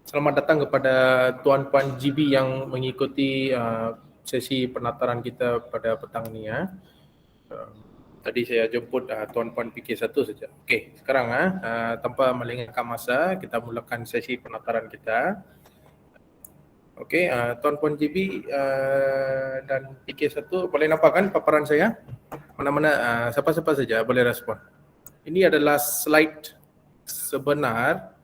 Selamat datang kepada Tuan-Puan GB yang mengikuti sesi penataran kita pada petang ni ya. Tadi saya jemput Tuan-Puan PK1 saja. Okey, sekarang tanpa melengahkan masa, kita mulakan sesi penataran kita. Okey, Tuan-Puan GB dan PK1 boleh nampak kan paparan saya? Mana-mana siapa-siapa saja boleh respon. Ini adalah slide sebenar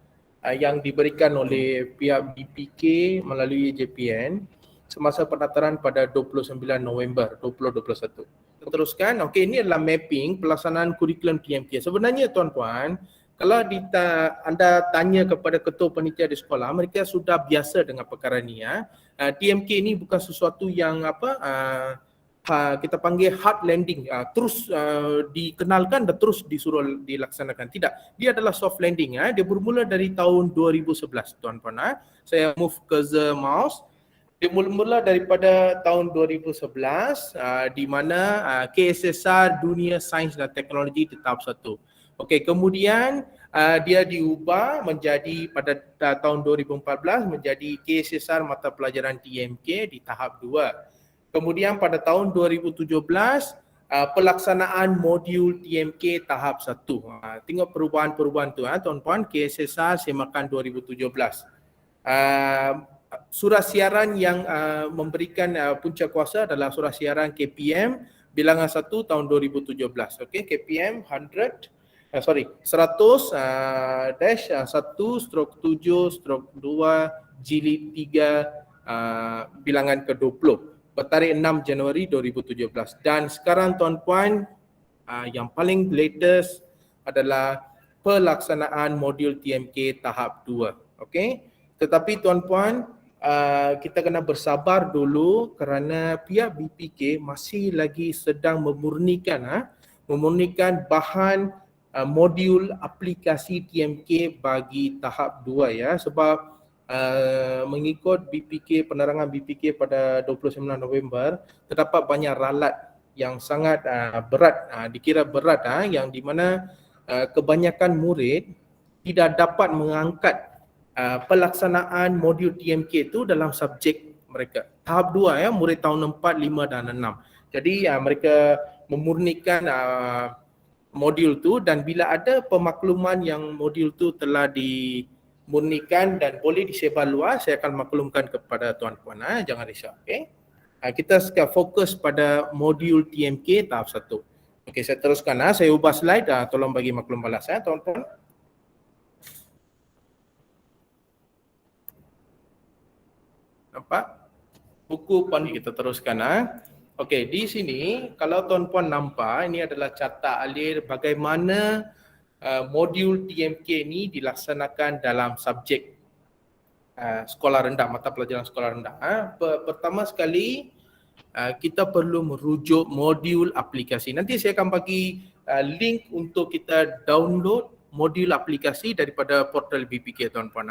yang diberikan oleh pihak BPK melalui JPN semasa penataran pada 29 November 2021. Teruskan, okey, ini adalah mapping pelaksanaan kurikulum TMK. Sebenarnya tuan-tuan, kalau anda tanya kepada ketua panitia di sekolah, mereka sudah biasa dengan perkara ni ya. TMK ni bukan sesuatu yang kita panggil hard landing, terus dikenalkan dan terus disuruh dilaksanakan. Tidak, dia adalah soft landing. Dia bermula dari tahun 2011 tuan-tuan. Saya move cursor mouse. Dia mula daripada tahun 2011 di mana KSSR Dunia Sains dan Teknologi di tahap 1. Okey, kemudian dia diubah menjadi pada tahun 2014 menjadi KSSR Mata Pelajaran TMK di tahap 2. Kemudian pada tahun 2017 pelaksanaan modul TMK tahap 1. Tengok perubahan-perubahan tu tuan-puan, KSSR semakan 2017. Surat siaran yang memberikan punca kuasa adalah surat siaran KPM bilangan 1 tahun 2017. Okey, KPM 100 1/1/7/2 jilid 3 bilangan ke-20. Bertarikh 6 Januari 2017. Dan sekarang tuan-puan, yang paling latest adalah pelaksanaan modul TMK tahap 2. Okey. Tetapi tuan-puan, kita kena bersabar dulu kerana pihak BPK masih lagi sedang memurnikan bahan modul aplikasi TMK bagi tahap 2 ya, sebab mengikut BPK, penerangan BPK pada 29 November, terdapat banyak ralat yang sangat berat, dikira berat, yang di mana kebanyakan murid tidak dapat mengangkat pelaksanaan modul TMK itu dalam subjek mereka. Tahap 2 ya, murid tahun 4, 5 dan 6. Jadi mereka memurnikan modul tu, dan bila ada pemakluman yang modul tu telah dimurnikan dan boleh disebar luas, saya akan maklumkan kepada tuan-puan. Jangan risau. Okay? Kita sekarang fokus pada modul TMK tahap 1. Okey, saya teruskan. Saya ubah slide. Tolong bagi maklum balas tuan-puan. Nampak? Buku pun kita teruskan. Okey, di sini kalau tuan-puan nampak, ini adalah carta alir bagaimana modul TMK ni dilaksanakan dalam subjek sekolah rendah, mata pelajaran sekolah rendah. Pertama sekali kita perlu merujuk modul aplikasi. Nanti saya akan bagi link untuk kita download modul aplikasi daripada portal BPK tuan-puan.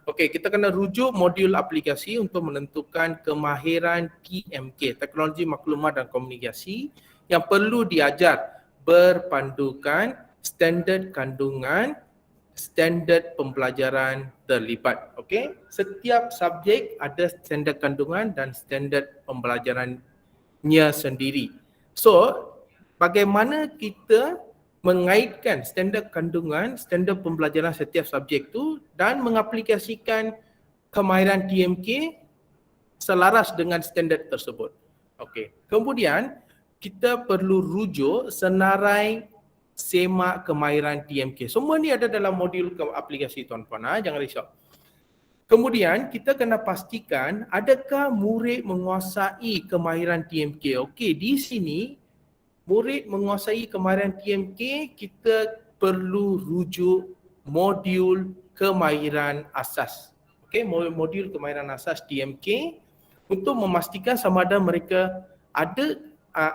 Okey, kita kena rujuk modul aplikasi untuk menentukan kemahiran TMK, Teknologi Maklumat dan Komunikasi, yang perlu diajar berpandukan standard kandungan, standard pembelajaran terlibat. Okey, setiap subjek ada standard kandungan dan standard pembelajarannya sendiri. So, bagaimana kita mengaitkan standard kandungan, standard pembelajaran setiap subjek tu dan mengaplikasikan kemahiran TMK selaras dengan standard tersebut. Okey. Kemudian kita perlu rujuk senarai semak kemahiran TMK. Semua ni ada dalam modul aplikasi tuan-puan, jangan risau. Kemudian kita kena pastikan adakah murid menguasai kemahiran TMK. Okey, di sini murid menguasai kemahiran TMK, kita perlu rujuk modul kemahiran asas. Okey, modul kemahiran asas TMK untuk memastikan sama ada mereka ada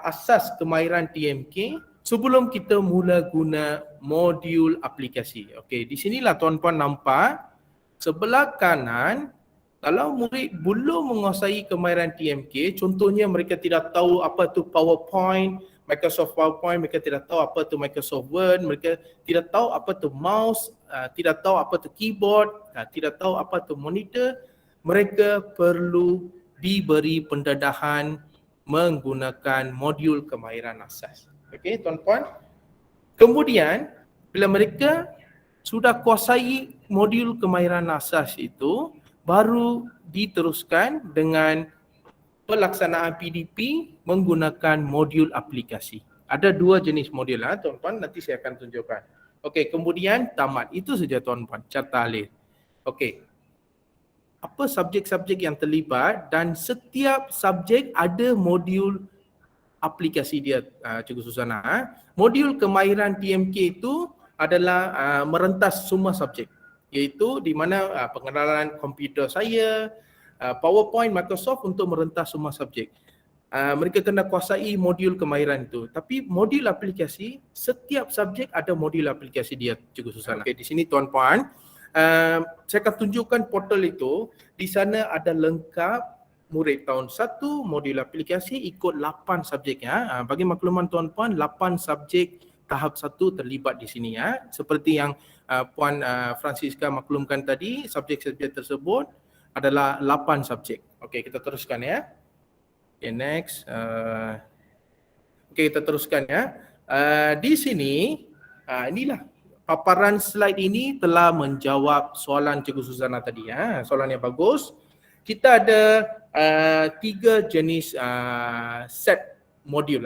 asas kemahiran TMK sebelum kita mula guna modul aplikasi. Okey, di sinilah tuan-puan nampak sebelah kanan, kalau murid belum menguasai kemahiran TMK, contohnya mereka tidak tahu apa tu Microsoft PowerPoint, mereka tidak tahu apa tu Microsoft Word, mereka tidak tahu apa tu mouse tidak tahu apa tu keyboard, tidak tahu apa tu monitor, mereka perlu diberi pendedahan menggunakan modul kemahiran asas. Okey, tuan-puan. Kemudian bila mereka sudah kuasai modul kemahiran asas itu, baru diteruskan dengan pelaksanaan PDP menggunakan modul aplikasi. Ada dua jenis modul tuan-puan, nanti saya akan tunjukkan. Okey, kemudian tamat. Itu saja tuan-puan, carta alih. Okey. Apa subjek-subjek yang terlibat dan setiap subjek ada modul aplikasi dia, Cikgu Susana. Modul kemahiran TMK itu adalah merentas semua subjek, iaitu di mana pengenalan komputer saya, PowerPoint, Microsoft untuk merentas semua subjek. Mereka kena kuasai modul kemahiran itu. Tapi modul aplikasi, setiap subjek ada modul aplikasi dia, Cikgu Susana. Okay, di sini tuan-puan, saya akan tunjukkan portal itu. Di sana ada lengkap murid tahun 1, modul aplikasi ikut 8 subjek ya. Bagi makluman tuan-puan, 8 subjek tahap 1 terlibat di sini ya. Seperti yang Puan Francisca maklumkan tadi, subjek-subjek tersebut adalah 8 subjek. Okey, kita teruskan ya. Okay, next. Okey, kita teruskan ya. Di sini, inilah paparan slide ini telah menjawab soalan Cikgu Susana tadi ya. Soalan yang bagus. Kita ada 3 jenis set modul.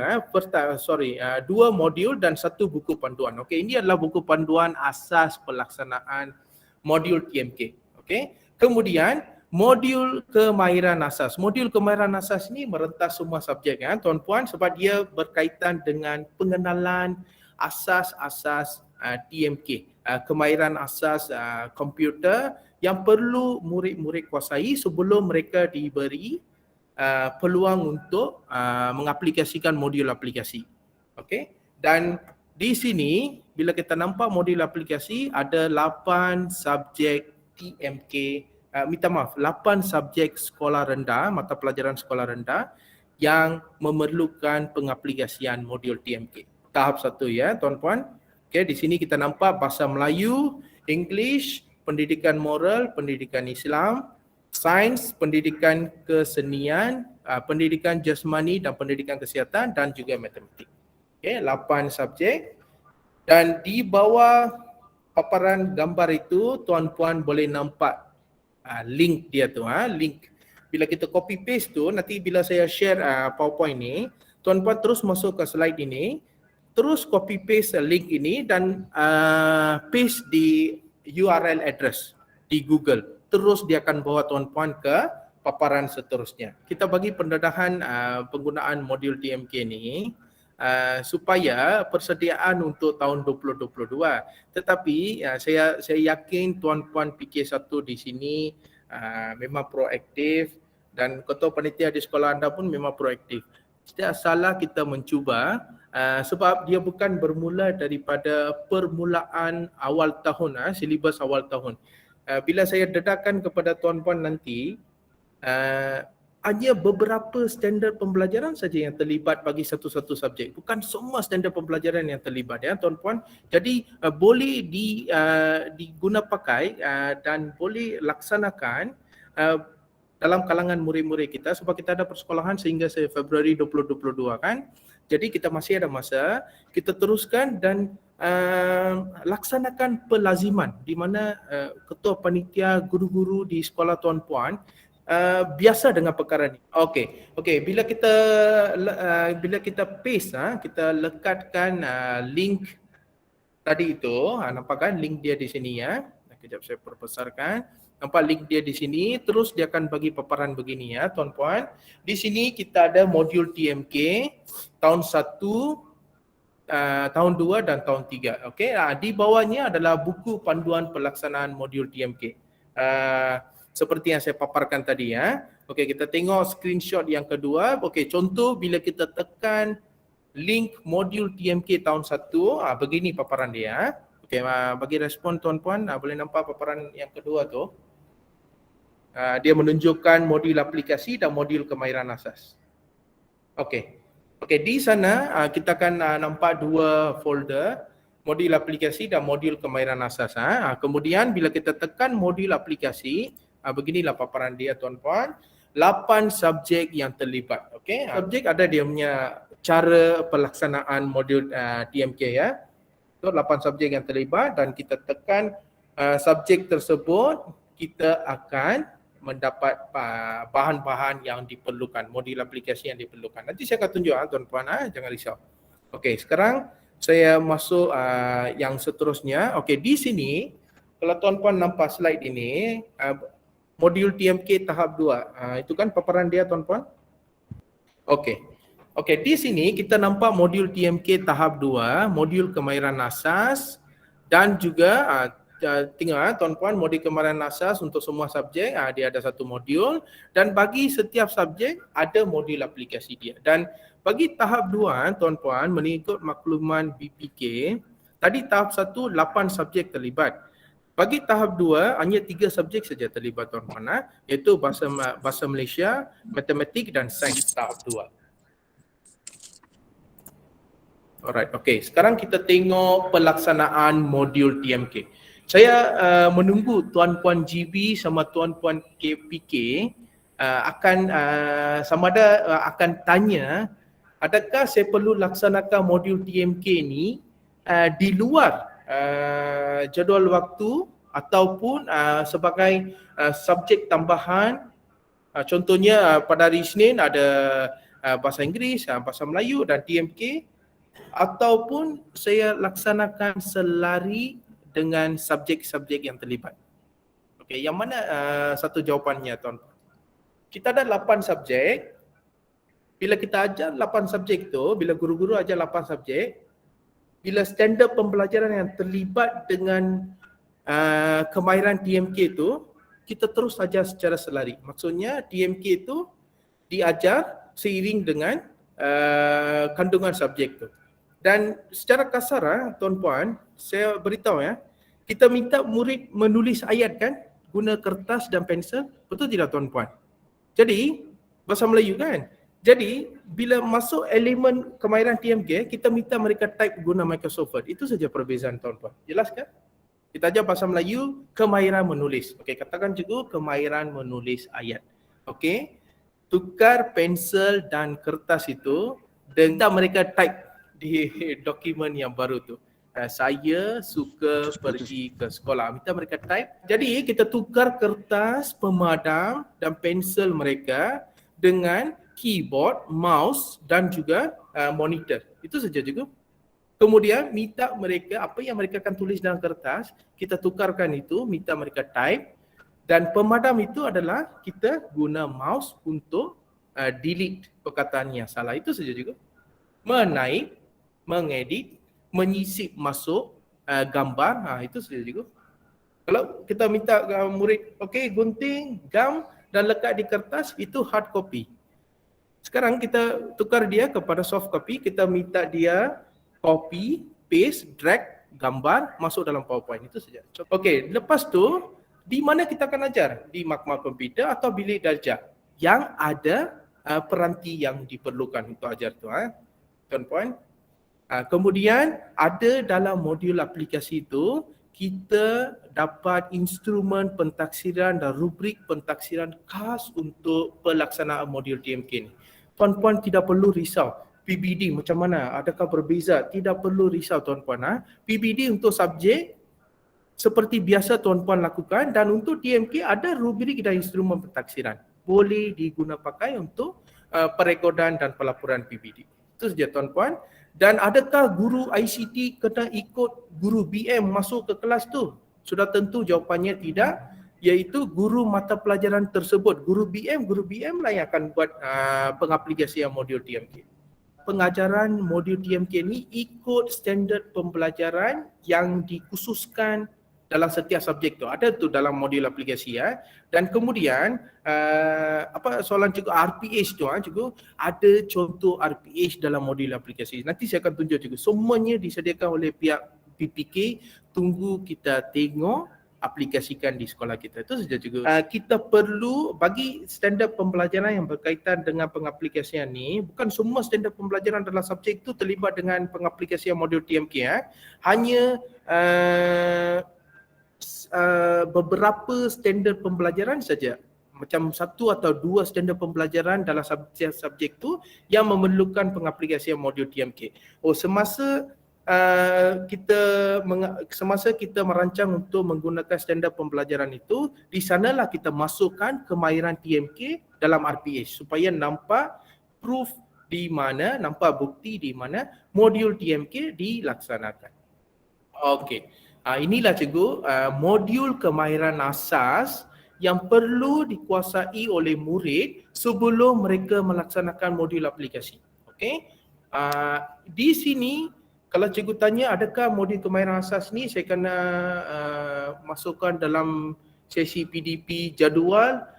Dua modul dan 1 buku panduan. Okey, ini adalah buku panduan asas pelaksanaan modul TMK. Okey. Kemudian modul kemahiran asas. Modul kemahiran asas ini merentas semua subjek ya, tuan-puan, sebab dia berkaitan dengan pengenalan asas-asas TMK, kemahiran asas komputer yang perlu murid-murid kuasai sebelum mereka diberi peluang untuk mengaplikasikan modul aplikasi. Okey. Dan di sini bila kita nampak modul aplikasi ada 8 subjek TMK, 8 subjek sekolah rendah, mata pelajaran sekolah rendah yang memerlukan pengaplikasian modul TMK. Tahap 1 ya, tuan-puan. Okey, di sini kita nampak bahasa Melayu, English, pendidikan moral, pendidikan Islam, sains, pendidikan kesenian, pendidikan jasmani dan pendidikan kesihatan dan juga matematik. Okey, 8 subjek. Dan di bawah paparan gambar itu tuan-puan boleh nampak link dia tu, link. Bila kita copy paste tu, nanti bila saya share PowerPoint ni, tuan-puan terus masuk ke slide ini, terus copy paste link ini dan paste di URL address di Google. Terus dia akan bawa tuan-puan ke paparan seterusnya. Kita bagi pendedahan penggunaan modul TMK ni supaya persediaan untuk tahun 2022. Tetapi saya yakin tuan-puan PK1 di sini memang proaktif dan ketua panitia di sekolah anda pun memang proaktif. Tidak salah kita mencuba sebab dia bukan bermula daripada permulaan awal tahun, silibus awal tahun. Bila saya dedahkan kepada tuan-puan nanti, hanya beberapa standard pembelajaran saja yang terlibat bagi satu-satu subjek. Bukan semua standard pembelajaran yang terlibat ya tuan-puan. Jadi boleh diguna pakai dan boleh laksanakan dalam kalangan murid-murid kita sebab kita ada persekolahan sehingga Februari 2022 kan. Jadi kita masih ada masa, kita teruskan dan laksanakan pelaziman di mana ketua panitia, guru-guru di sekolah tuan-puan biasa dengan perkara ni. Okey, bila kita paste, kita lekatkan link tadi itu, nampak kan link dia di sini ya. Kejap saya perbesarkan. Nampak link dia di sini, terus dia akan bagi paparan begini ya tuan-puan. Di sini kita ada modul TMK tahun 1, tahun 2 dan tahun 3. Okey, di bawahnya adalah buku panduan pelaksanaan modul TMK. Seperti yang saya paparkan tadi ya. Okey, kita tengok screenshot yang kedua. Okey, contoh bila kita tekan link modul TMK tahun 1, begini paparan dia. Okey, bagi respon tuan-puan, boleh nampak paparan yang kedua tu. Dia menunjukkan modul aplikasi dan modul kemahiran asas. Okey, di sana kita akan nampak 2 folder. modul aplikasi dan modul kemahiran asas. Kemudian bila kita tekan modul aplikasi, beginilah paparan dia tuan-puan. 8 subjek yang terlibat. Okey, subjek ada dia punya cara pelaksanaan modul TMK ya. So 8 subjek yang terlibat dan kita tekan subjek tersebut, kita akan mendapat bahan-bahan yang diperlukan, modul aplikasi yang diperlukan. Nanti saya akan tunjuk tuan-puan, jangan risau. Okey, sekarang saya masuk yang seterusnya. Okey, di sini kalau tuan-puan nampak slide ini, modul TMK tahap 2. Itu kan paparan dia tuan-puan. Okey. Okey, di sini kita nampak modul TMK tahap 2, modul kemahiran asas dan juga tengok tuan-puan, modul kemahiran asas untuk semua subjek, dia ada satu modul dan bagi setiap subjek ada modul aplikasi dia. Dan bagi tahap 2 tuan-puan, mengikut makluman BPK, tadi tahap 1 8 subjek terlibat. Bagi tahap 2 hanya 3 subjek saja terlibat tuan-puan, iaitu bahasa Malaysia, matematik dan sains tahap 2. Alright, okey. Sekarang kita tengok pelaksanaan modul TMK. Saya menunggu tuan-puan GB sama tuan-puan KPK akan sama ada akan tanya, adakah saya perlu laksanakan modul TMK ni di luar jadual waktu ataupun sebagai subjek tambahan. Contohnya pada hari Isnin ada bahasa Inggeris, bahasa Melayu dan TMK, ataupun saya laksanakan selari dengan subjek-subjek yang terlibat. Okey, yang mana satu jawapannya tuan-tuan? Kita ada 8 subjek. Bila kita ajar 8 subjek tu, bila guru-guru ajar 8 subjek, bila standard pembelajaran yang terlibat dengan kemahiran TMK tu, kita terus ajar secara selari. Maksudnya TMK tu diajar seiring dengan kandungan subjek tu. Dan secara kasar tuan-puan, saya beritahu ya, kita minta murid menulis ayat kan, guna kertas dan pensel, betul tidak tuan-puan? Jadi bahasa Melayu kan. Jadi bila masuk elemen kemahiran TMK, kita minta mereka type guna Microsoft Word. Itu saja perbezaan tuan-puan. Jelas kan? Kita ajar bahasa Melayu, kemahiran menulis. Okey, katakan cikgu kemahiran menulis ayat. Okey. Tukar pensel dan kertas itu dan mereka type di dokumen yang baru tu. Saya suka pergi ke sekolah. Minta mereka type. Jadi kita tukar kertas, pemadam dan pensel mereka dengan keyboard, mouse dan juga monitor. Itu saja juga. Kemudian minta mereka apa yang mereka akan tulis dalam kertas, kita tukarkan itu, minta mereka type. Dan pemadam itu adalah kita guna mouse untuk delete perkataan yang salah. Itu saja juga. Menaik, mengedit, menyisip masuk gambar, itu saja juga. Kalau kita minta murid, okey, gunting, gam dan lekat di kertas, itu hard copy. Sekarang kita tukar dia kepada soft copy, kita minta dia copy, paste, drag, gambar, masuk dalam PowerPoint. Itu saja. Okey, lepas tu, di mana kita akan ajar? Di makmal komputer atau bilik darjah yang ada peranti yang diperlukan untuk ajar tu. Tuan-puan. Kemudian ada dalam modul aplikasi itu, kita dapat instrumen pentaksiran dan rubrik pentaksiran khas untuk pelaksanaan modul TMK ni. Tuan-puan tidak perlu risau. PBD macam mana? Adakah berbeza? Tidak perlu risau tuan-puan. PBD untuk subjek seperti biasa tuan-puan lakukan dan untuk TMK ada rubrik dan instrumen pentaksiran. Boleh diguna pakai untuk perekodan dan pelaporan PBD. Itu saja tuan-puan. Dan adakah guru ICT kena ikut guru BM masuk ke kelas tu? Sudah tentu jawapannya tidak, iaitu guru mata pelajaran tersebut. Guru BM lah yang akan buat pengaplikasian modul TMK. Pengajaran modul TMK ni ikut standard pembelajaran yang dikhususkan dalam setiap subjek tu. Ada tu dalam modul aplikasi ya. Dan kemudian soalan cikgu RPH tu cikgu, ada contoh RPH dalam modul aplikasi. Nanti saya akan tunjuk cikgu. Semuanya disediakan oleh pihak PPK. Tunggu kita tengok aplikasikan di sekolah kita. Itu saja juga. Kita perlu bagi standard pembelajaran yang berkaitan dengan pengaplikasian ni, bukan semua standard pembelajaran dalam subjek itu terlibat dengan pengaplikasian modul TMK. Hanya beberapa standard pembelajaran saja, macam satu atau dua standard pembelajaran dalam subjek tu yang memerlukan pengaplikasian modul TMK. Semasa kita merancang untuk menggunakan standard pembelajaran itu, di sanalah kita masukkan kemahiran TMK dalam RPH supaya nampak proof di mana, nampak bukti di mana modul TMK dilaksanakan. Okey. Inilah cikgu modul kemahiran asas yang perlu dikuasai oleh murid sebelum mereka melaksanakan modul aplikasi. Okey. Di sini kalau cikgu tanya adakah modul kemahiran asas ni saya kena masukkan dalam sesi PDP jadual,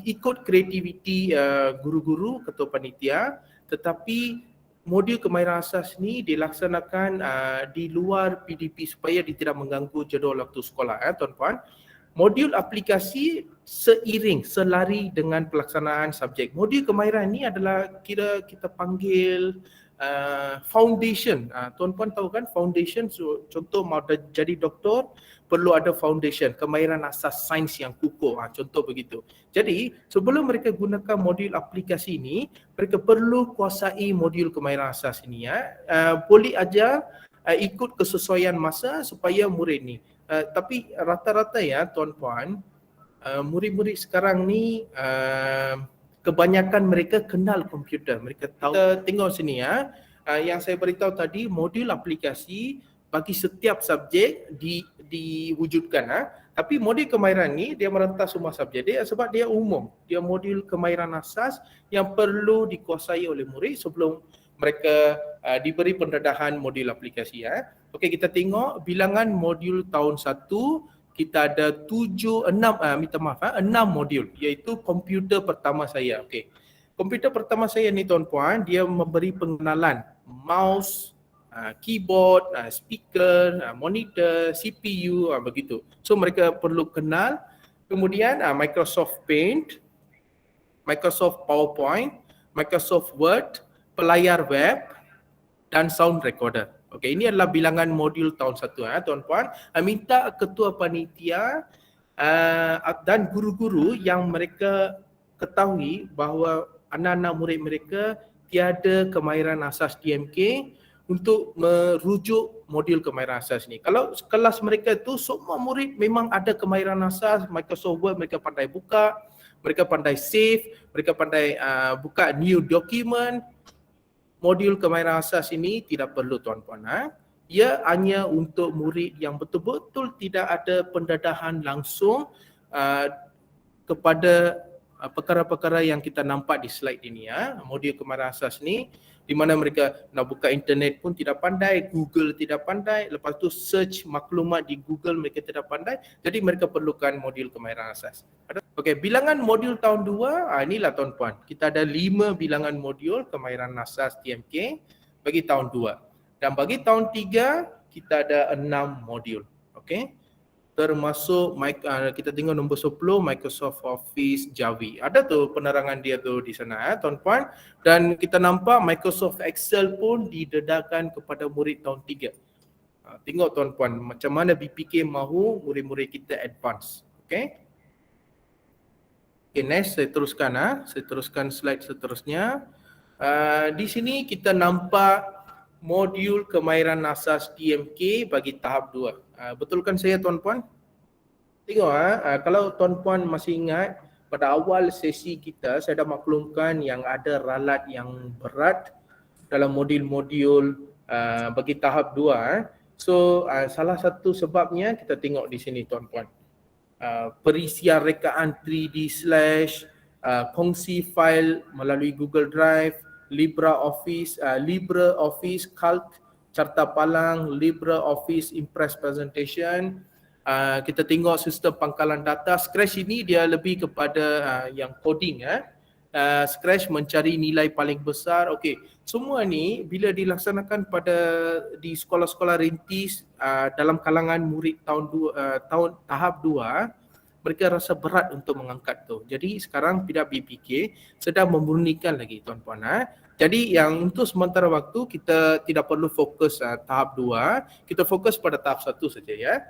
ikut kreativiti guru-guru, ketua panitia, tetapi modul kemahiran asas ni dilaksanakan di luar PDP supaya dia tidak mengganggu jadual waktu sekolah tuan-puan. Modul aplikasi selari dengan pelaksanaan subjek. Modul kemahiran ni adalah kira kita panggil foundation. Tuan-puan tahu kan foundation, contoh mau jadi doktor perlu ada foundation, kemahiran asas sains yang kukuh, contoh begitu. Jadi sebelum mereka gunakan modul aplikasi ini, mereka perlu kuasai modul kemahiran asas ini. Boleh ajar ikut kesesuaian masa supaya murid ni. Tapi rata-rata ya tuan-puan, murid-murid sekarang ni kebanyakan mereka kenal komputer, mereka tahu. Kita tengok sini yang saya beritahu tadi, modul aplikasi bagi setiap subjek diwujudkan. Tapi modul kemahiran ni dia merentas semua subjek dia sebab dia umum. Dia modul kemahiran asas yang perlu dikuasai oleh murid sebelum mereka diberi pendedahan modul aplikasi. Okey, kita tengok bilangan modul tahun 1. Kita ada 6 modul, iaitu komputer pertama saya. Okey. Komputer pertama saya ni tuan-puan, dia memberi pengenalan mouse, keyboard, speaker, monitor, CPU, begitu. So mereka perlu kenal. Kemudian Microsoft Paint, Microsoft PowerPoint, Microsoft Word, pelayar web dan sound recorder. Okey, ini adalah bilangan modul tahun 1 tuan-puan. Minta ketua panitia dan guru-guru yang mereka ketahui bahawa anak-anak murid mereka tiada kemahiran asas TMK untuk merujuk modul kemahiran asas ni. Kalau kelas mereka tu semua murid memang ada kemahiran asas, Microsoft Word mereka pandai buka, mereka pandai save, mereka pandai buka new document. Modul kemahiran asas ini tidak perlu tuan-puan. Ia hanya untuk murid yang betul-betul tidak ada pendedahan langsung kepada perkara-perkara yang kita nampak di slide ini. Modul kemahiran asas ni di mana mereka nak buka internet pun tidak pandai, Google tidak pandai, lepas tu search maklumat di Google mereka tidak pandai, jadi mereka perlukan modul kemahiran asas. Okey, bilangan modul tahun 2, inilah tuan-puan. Kita ada 5 bilangan modul kemahiran asas TMK bagi tahun 2. Dan bagi tahun 3, kita ada 6 modul. Okey. Termasuk kita tengok nombor 10 Microsoft Office Javi. Ada tu penerangan dia tu di sana tuan-puan, dan kita nampak Microsoft Excel pun didedahkan kepada murid tahun 3. Tengok tuan-puan macam mana BPK mahu murid-murid kita advance. Okey. Okay, next saya teruskan saya teruskan slide seterusnya. Di sini kita nampak modul kemahiran asas TMK bagi tahap 2. Betulkan saya tuan-puan? Tengok kalau tuan-puan masih ingat pada awal sesi kita saya dah maklumkan yang ada ralat yang berat dalam modul-modul bagi tahap 2. So salah satu sebabnya kita tengok di sini tuan-puan. Perisian rekaan 3D slash, kongsi file melalui Google Drive, LibreOffice, Calc, Carta Palang, LibreOffice Impress Presentation. Kita tengok sistem pangkalan data. Scratch ini dia lebih kepada yang coding. Scratch mencari nilai paling besar. Okey, semua ni bila dilaksanakan di sekolah-sekolah rintis dalam kalangan murid tahun tahap 2, mereka rasa berat untuk mengangkat tu. Jadi sekarang pihak BPK sedang memurnikan lagi tuan-puan. Jadi yang untuk sementara waktu kita tidak perlu fokus tahap 2, kita fokus pada tahap 1 saja ya.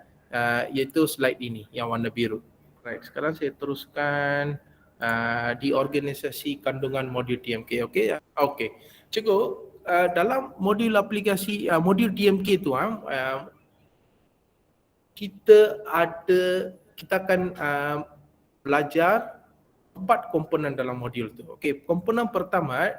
Iaitu slide ini yang warna biru. Right, sekarang saya teruskan di organisasi kandungan modul TMK. Okey. Okey. Cikgu, dalam modul aplikasi modul TMK tu kita akan belajar 4 komponen dalam modul tu. Okey, komponen pertama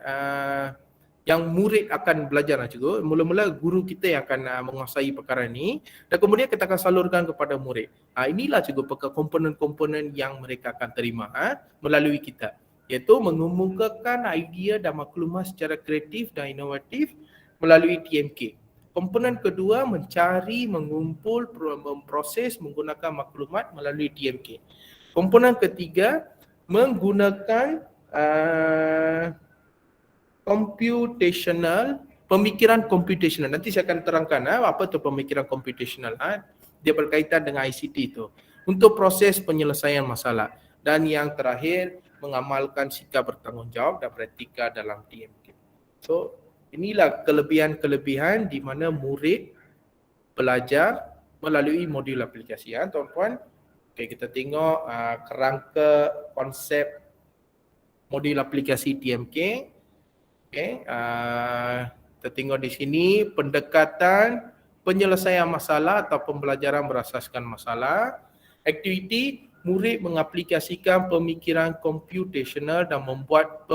yang murid akan belajar cikgu. Mula-mula guru kita yang akan menguasai perkara ni dan kemudian kita akan salurkan kepada murid. Inilah cikgu komponen-komponen yang mereka akan terima melalui kita, iaitu mengemukakan idea dan maklumat secara kreatif dan inovatif melalui TMK. Komponen kedua mencari, mengumpul, memproses menggunakan maklumat melalui TMK. Komponen ketiga menggunakan pemikiran computational. Nanti saya akan terangkan apa itu pemikiran computational. Dia berkaitan dengan ICT itu untuk proses penyelesaian masalah. Dan yang terakhir mengamalkan sikap bertanggungjawab dan praktika dalam TMK. So inilah kelebihan-kelebihan di mana murid belajar melalui modul aplikasi tuan-puan. Okey, kita tengok kerangka konsep modul aplikasi TMK. Okey, kita tengok di sini pendekatan penyelesaian masalah atau pembelajaran berasaskan masalah. Aktiviti murid mengaplikasikan pemikiran computational dan membuat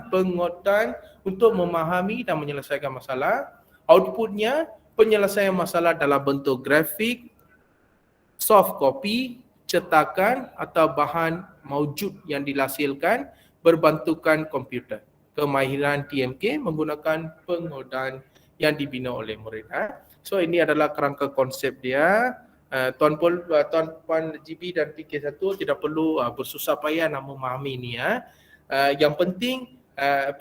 pengotan untuk memahami dan menyelesaikan masalah. Outputnya penyelesaian masalah dalam bentuk grafik, soft copy, cetakan atau bahan maujud yang dihasilkan berbantukan komputer. Kemahiran TMK menggunakan pengotan yang dibina oleh murid. So ini adalah kerangka konsep dia. Tuan-puan GB dan PK1 tidak perlu bersusah payah nak memahami ni. Yang penting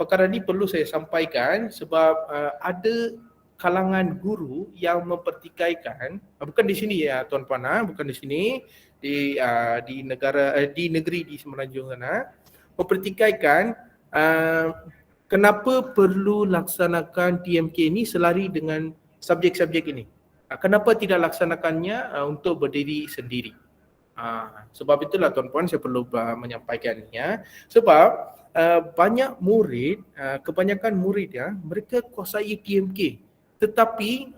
perkara ni perlu saya sampaikan sebab ada kalangan guru yang mempertikaikan, bukan di sini ya tuan-puan, bukan di sini, di negeri di Semenanjung sana, mempertikaikan kenapa perlu laksanakan TMK ni selari dengan subjek-subjek ini. Kenapa tidak laksanakannya untuk berdiri sendiri? Sebab itulah tuan-puan saya perlu menyampaikannya. Sebab banyak murid, kebanyakan murid mereka kuasai TMK, tetapi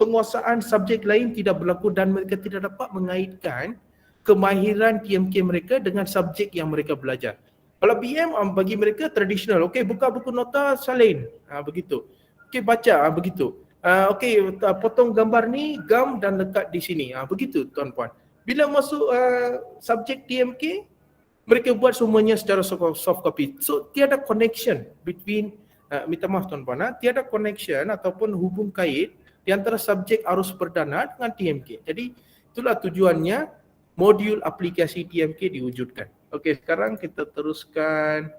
penguasaan subjek lain tidak berlaku dan mereka tidak dapat mengaitkan kemahiran TMK mereka dengan subjek yang mereka belajar. Kalau BM bagi mereka tradisional, okey buka buku nota salin, begitu. Okey baca, begitu. Okey potong gambar ni, gam dan lekat di sini, begitu tuan-puan. Bila masuk subjek TMK, mereka buat semuanya secara soft copy. So tiada connection between minta maaf tuan-puan, tiada connection ataupun hubung kait di antara subjek arus perdana dengan TMK. Jadi itulah tujuannya modul aplikasi TMK diwujudkan. Okey, sekarang kita teruskan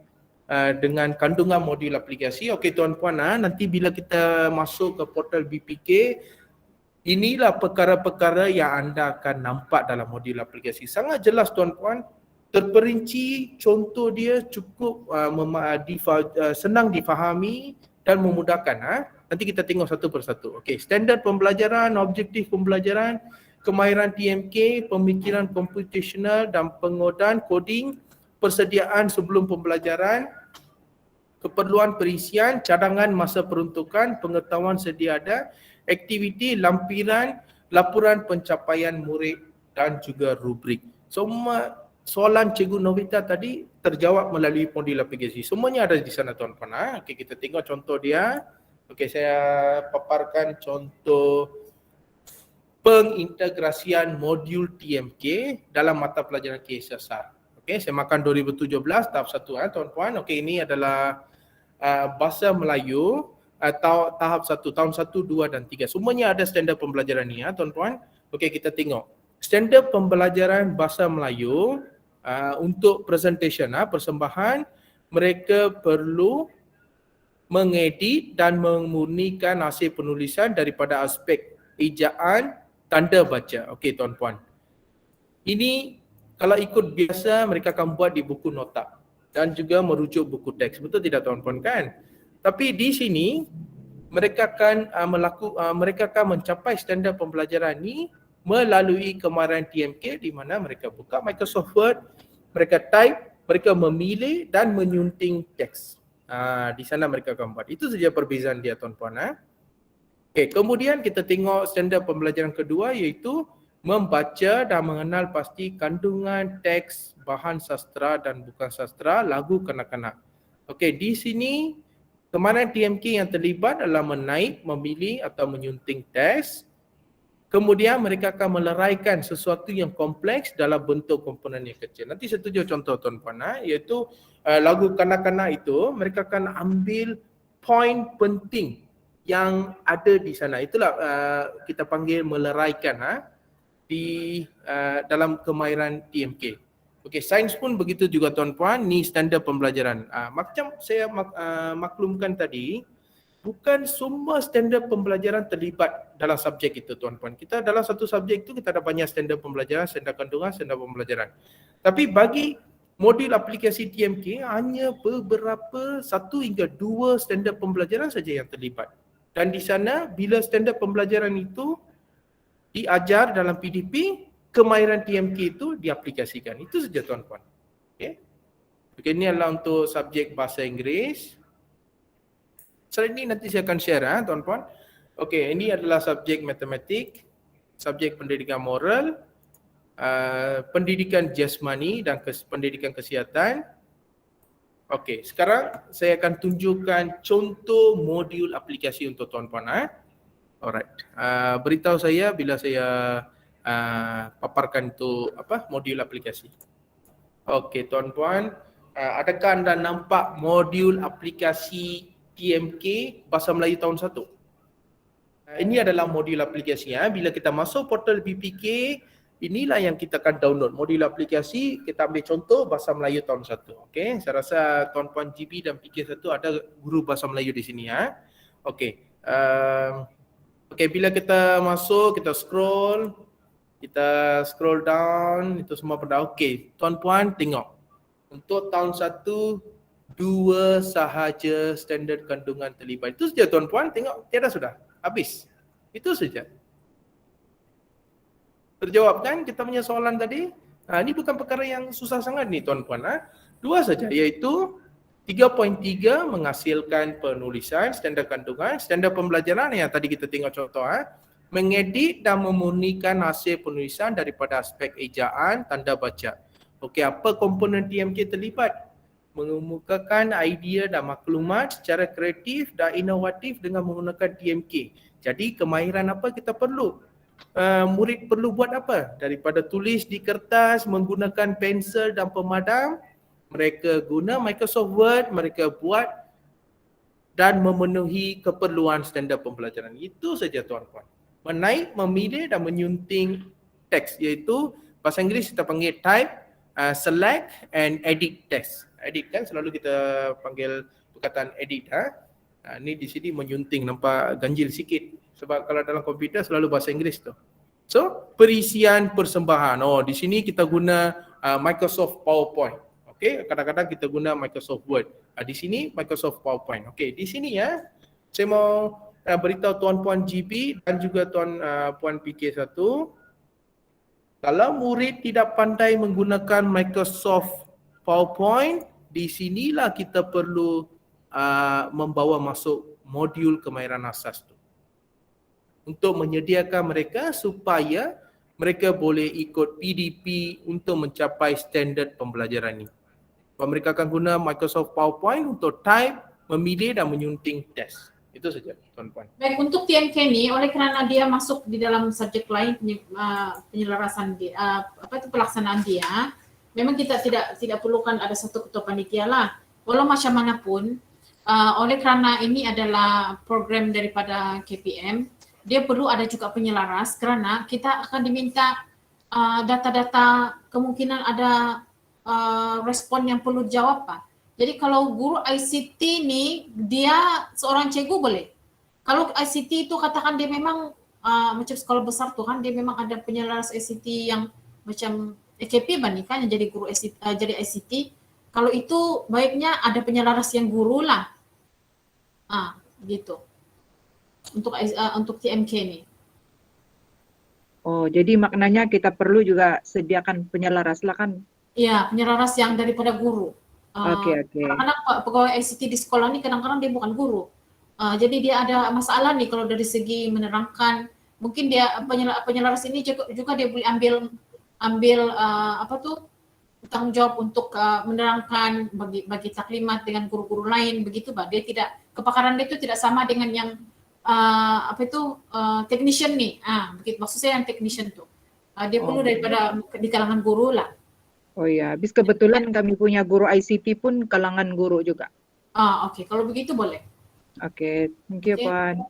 dengan kandungan modul aplikasi. Okey tuan-puan, nanti bila kita masuk ke portal BPK, inilah perkara-perkara yang anda akan nampak dalam modul aplikasi. Sangat jelas tuan-puan, terperinci, contoh dia cukup senang difahami dan memudahkan. Nanti kita tengok satu persatu. Okey, standard pembelajaran, objektif pembelajaran, kemahiran TMK, pemikiran computational dan pengodan coding, persediaan sebelum pembelajaran, keperluan perisian, cadangan masa peruntukan, pengetahuan sedia ada, aktiviti, lampiran, laporan pencapaian murid dan juga rubrik. Semua soalan Cikgu Novita tadi terjawab melalui modul aplikasi. Semuanya ada di sana tuan-tuan. Okey, kita tengok contoh dia. Okey, saya paparkan contoh pengintegrasian modul TMK dalam mata pelajaran KSSR. Okey, saya makan 2017 tahap 1 tuan-puan. Okey, ini adalah bahasa Melayu atau tahap 1, tahun 1, 2 dan 3. Semuanya ada standard pembelajaran ni tuan-puan. Okey, kita tengok. standard pembelajaran bahasa Melayu untuk presentation, persembahan, mereka perlu mengedit dan memurnikan hasil penulisan daripada aspek ejaan, tanda baca. Okey tuan-puan. Ini kalau ikut biasa mereka akan buat di buku nota dan juga merujuk buku teks. Betul tidak tuan-puan kan? Tapi di sini mereka akan mereka akan mencapai standard pembelajaran ini melalui kemahiran TMK di mana mereka buka Microsoft Word, mereka type, mereka memilih dan menyunting teks. Di sana mereka akan buat. Itu saja perbezaan dia tuan-puan. Okay, kemudian kita tengok standard pembelajaran kedua iaitu membaca dan mengenal pasti kandungan teks, bahan sastra dan bukan sastra, lagu kanak-kanak. Okey, di sini kemahiran TMK yang terlibat adalah menaip, memilih atau menyunting teks. Kemudian mereka akan meleraikan sesuatu yang kompleks dalam bentuk komponen yang kecil. Nanti saya tunjuk contoh tuan-puan, iaitu lagu kanak-kanak itu mereka akan ambil poin penting yang ada di sana. Itulah kita panggil meleraikan di dalam kemahiran TMK. Okey, sains pun begitu juga tuan-puan, ni standard pembelajaran. Macam saya maklumkan tadi, bukan semua standard pembelajaran terlibat dalam subjek itu tuan-puan. Kita dalam satu subjek itu kita ada banyak standard pembelajaran, standard kandungan, standard pembelajaran. Tapi bagi modul aplikasi TMK hanya beberapa 1 hingga 2 standard pembelajaran saja yang terlibat. Dan di sana bila standard pembelajaran itu diajar dalam PDP, kemahiran TMK itu diaplikasikan. Itu saja tuan-puan. Okey. Okey, ini adalah untuk subjek bahasa Inggeris. Slide ini nanti saya akan share tuan-puan. Okey, ini adalah subjek matematik, subjek pendidikan moral, pendidikan jasmani dan pendidikan kesihatan. Okey, sekarang saya akan tunjukkan contoh modul aplikasi untuk tuan-puan. Alright. Beritahu saya bila saya paparkan itu modul aplikasi. Okey tuan-puan, adakah anda nampak modul aplikasi TMK Bahasa Melayu tahun 1? Ini adalah modul aplikasi. Bila kita masuk portal BPK, inilah yang kita akan download. Modul aplikasi, kita ambil contoh Bahasa Melayu tahun 1. Okey, saya rasa tuan-puan GB dan PK1 ada guru Bahasa Melayu di sini. Okey. Okey, bila kita masuk, kita scroll down, itu semua pada okey. Tuan-puan tengok. Untuk tahun 1, 2 sahaja standard kandungan terlibat. Itu saja tuan-puan, tengok tiada sudah. Habis. Itu saja. Terjawab kan kita punya soalan tadi? Ini bukan perkara yang susah sangat ni tuan-puan. 2 saja, iaitu 3.3 menghasilkan penulisan standard kandungan, standard pembelajaran yang tadi kita tengok contoh, mengedit dan memurnikan hasil penulisan daripada aspek ejaan, tanda baca. Okey, apa komponen TMK terlibat? Mengemukakan idea dan maklumat secara kreatif dan inovatif dengan menggunakan TMK. Jadi kemahiran apa kita perlu? Murid perlu buat apa? Daripada tulis di kertas menggunakan pensel dan pemadam, mereka guna Microsoft Word, mereka buat dan memenuhi keperluan standard pembelajaran. Itu saja tuan-puan. Menaip, memilih dan menyunting teks, iaitu bahasa Inggeris kita panggil type, select and edit text. Edit kan selalu kita panggil perkataan edit. Ni di sini menyunting, nampak ganjil sikit. Sebab kalau dalam komputer selalu bahasa Inggeris tu. So, perisian persembahan. Di sini kita guna Microsoft PowerPoint. Okey, kadang-kadang kita guna Microsoft Word. Di sini Microsoft PowerPoint. Okey, di sini saya mau beritahu tuan-puan GB dan juga tuan-puan PK1. Kalau murid tidak pandai menggunakan Microsoft PowerPoint, di sinilah kita perlu membawa masuk modul kemahiran asas tu. Untuk menyediakan mereka supaya mereka boleh ikut PDP untuk mencapai standard pembelajaran ini. Mereka akan guna Microsoft PowerPoint untuk type, memilih dan menyunting teks. Itu saja tuan-puan. Baik, untuk TMK ni oleh kerana dia masuk di dalam subjek lain penyelarasan dia, pelaksanaan dia, memang kita tidak perlukan ada satu ketua panitia lah. Walau macam manapun, oleh kerana ini adalah program daripada KPM, dia perlu ada juga penyelaras kerana kita akan diminta data-data kemungkinan ada respon yang perlu dijawab, Pak. Jadi kalau guru ICT ni dia seorang cikgu boleh. Kalau ICT itu katakan dia memang macam sekolah besar tu kan dia memang ada penyelaras ICT yang macam AKP kan yang jadi guru ICT, jadi ICT. Kalau itu baiknya ada penyelaras yang guru lah. Gitu. Untuk TMK ni. Oh, jadi maknanya kita perlu juga sediakan penyelaras lah kan? Iya, penyelaras yang daripada guru. Oke. Kadang-kadang pegawai ICT di sekolah ni kadang-kadang dia bukan guru. Jadi dia ada masalah nih kalau dari segi menerangkan. Mungkin dia penyelaras ini juga dia boleh ambil tanggung jawab untuk menerangkan bagi taklimat dengan guru-guru lain begitu, Pak. Dia tidak kepakaran dia itu tidak sama dengan yang technician nih. Begitu maksud saya yang technician tuh. Dia perlu daripada di kalangan guru lah. Oh iya, habis kebetulan kami punya guru ICT pun kalangan guru juga. Oke. Kalau begitu boleh. Oke, thank you, Puan.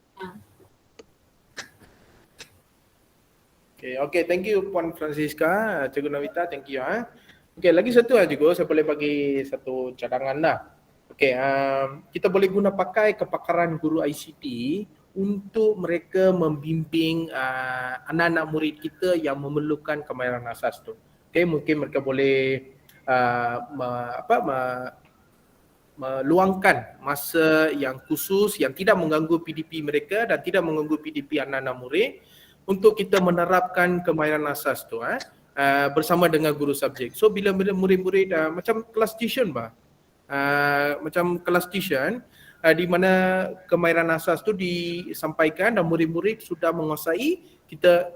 Okay, thank you Puan Francisca, Cikgu Novita, thank you. Okay, lagi satu juga saya boleh bagi satu cadangan dah. Okay, kita boleh guna pakai kepakaran guru ICT untuk mereka membimbing anak-anak murid kita yang memerlukan kemahiran asas tu. Okay, mungkin mereka boleh meluangkan masa yang khusus yang tidak mengganggu PDP mereka dan tidak mengganggu PDP anak-anak murid untuk kita menerapkan kemahiran asas tu bersama dengan guru subjek. So bila murid-murid macam kelas tuition macam kelas tuition di mana kemahiran asas tu disampaikan dan murid-murid sudah menguasai, kita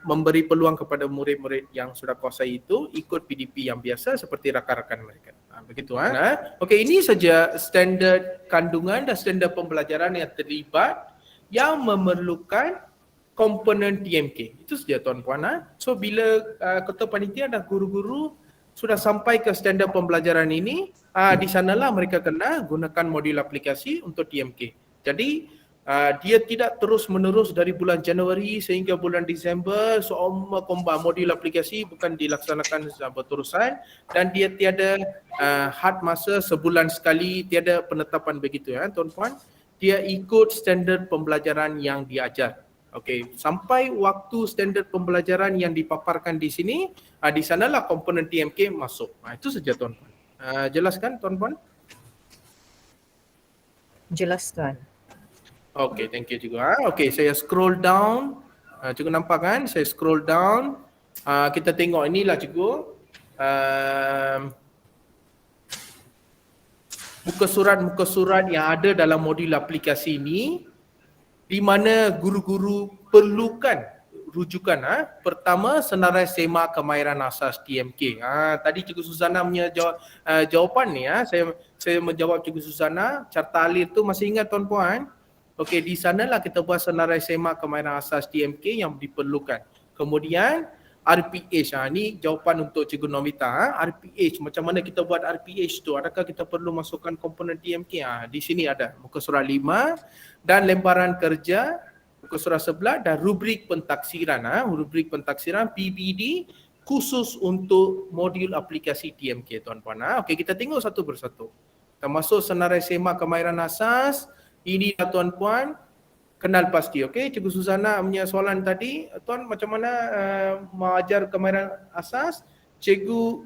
memberi peluang kepada murid-murid yang sudah kuasai itu ikut PDP yang biasa seperti rakan-rakan mereka. Begitu. Okey, ini saja standard kandungan dan standard pembelajaran yang terlibat yang memerlukan komponen TMK. Itu saja tuan puan. So bila ketua panitia dan guru-guru sudah sampai ke standard pembelajaran ini, di sanalah mereka kena gunakan modul aplikasi untuk TMK. Jadi dia tidak terus menerus dari bulan Januari sehingga bulan Disember semua modul aplikasi bukan dilaksanakan secara berterusan dan dia tiada had masa sebulan sekali, tiada penetapan begitu tuan puan. Dia ikut standard pembelajaran yang diajar. Okey, sampai waktu standard pembelajaran yang dipaparkan di sini, di sanalah komponen TMK masuk. Itu saja tuan puan. Jelaskan tuan puan? Jelas tuan. Okay, thank you juga. Okay, saya scroll down. Cikgu nampak kan? Saya scroll down. Kita tengok inilah cikgu. Muka surat yang ada dalam modul aplikasi ini di mana guru-guru perlukan rujukan. Pertama, senarai semak kemahiran asas TMK. Tadi Cikgu Suzana punya jawapan ni. Saya menjawab Cikgu Suzana. Carta alir tu masih ingat tuan puan? Okey, di sanalah kita buat senarai semak kemahiran asas TMK yang diperlukan. Kemudian RPH, ni jawapan untuk Cikgu Novita. RPH, macam mana kita buat RPH tu? Adakah kita perlu masukkan komponen TMK? Di sini ada muka surat 5 dan lembaran kerja muka surat 11 dan rubrik pentaksiran. Rubrik pentaksiran PBD khusus untuk modul aplikasi TMK tuan puan. Okey, kita tengok satu persatu. Kita masuk senarai semak kemahiran asas. Ini tuan puan, kenal pasti. Okey, Cikgu Suzana punya soalan tadi, tuan macam mana mengajar kemahiran asas? Cikgu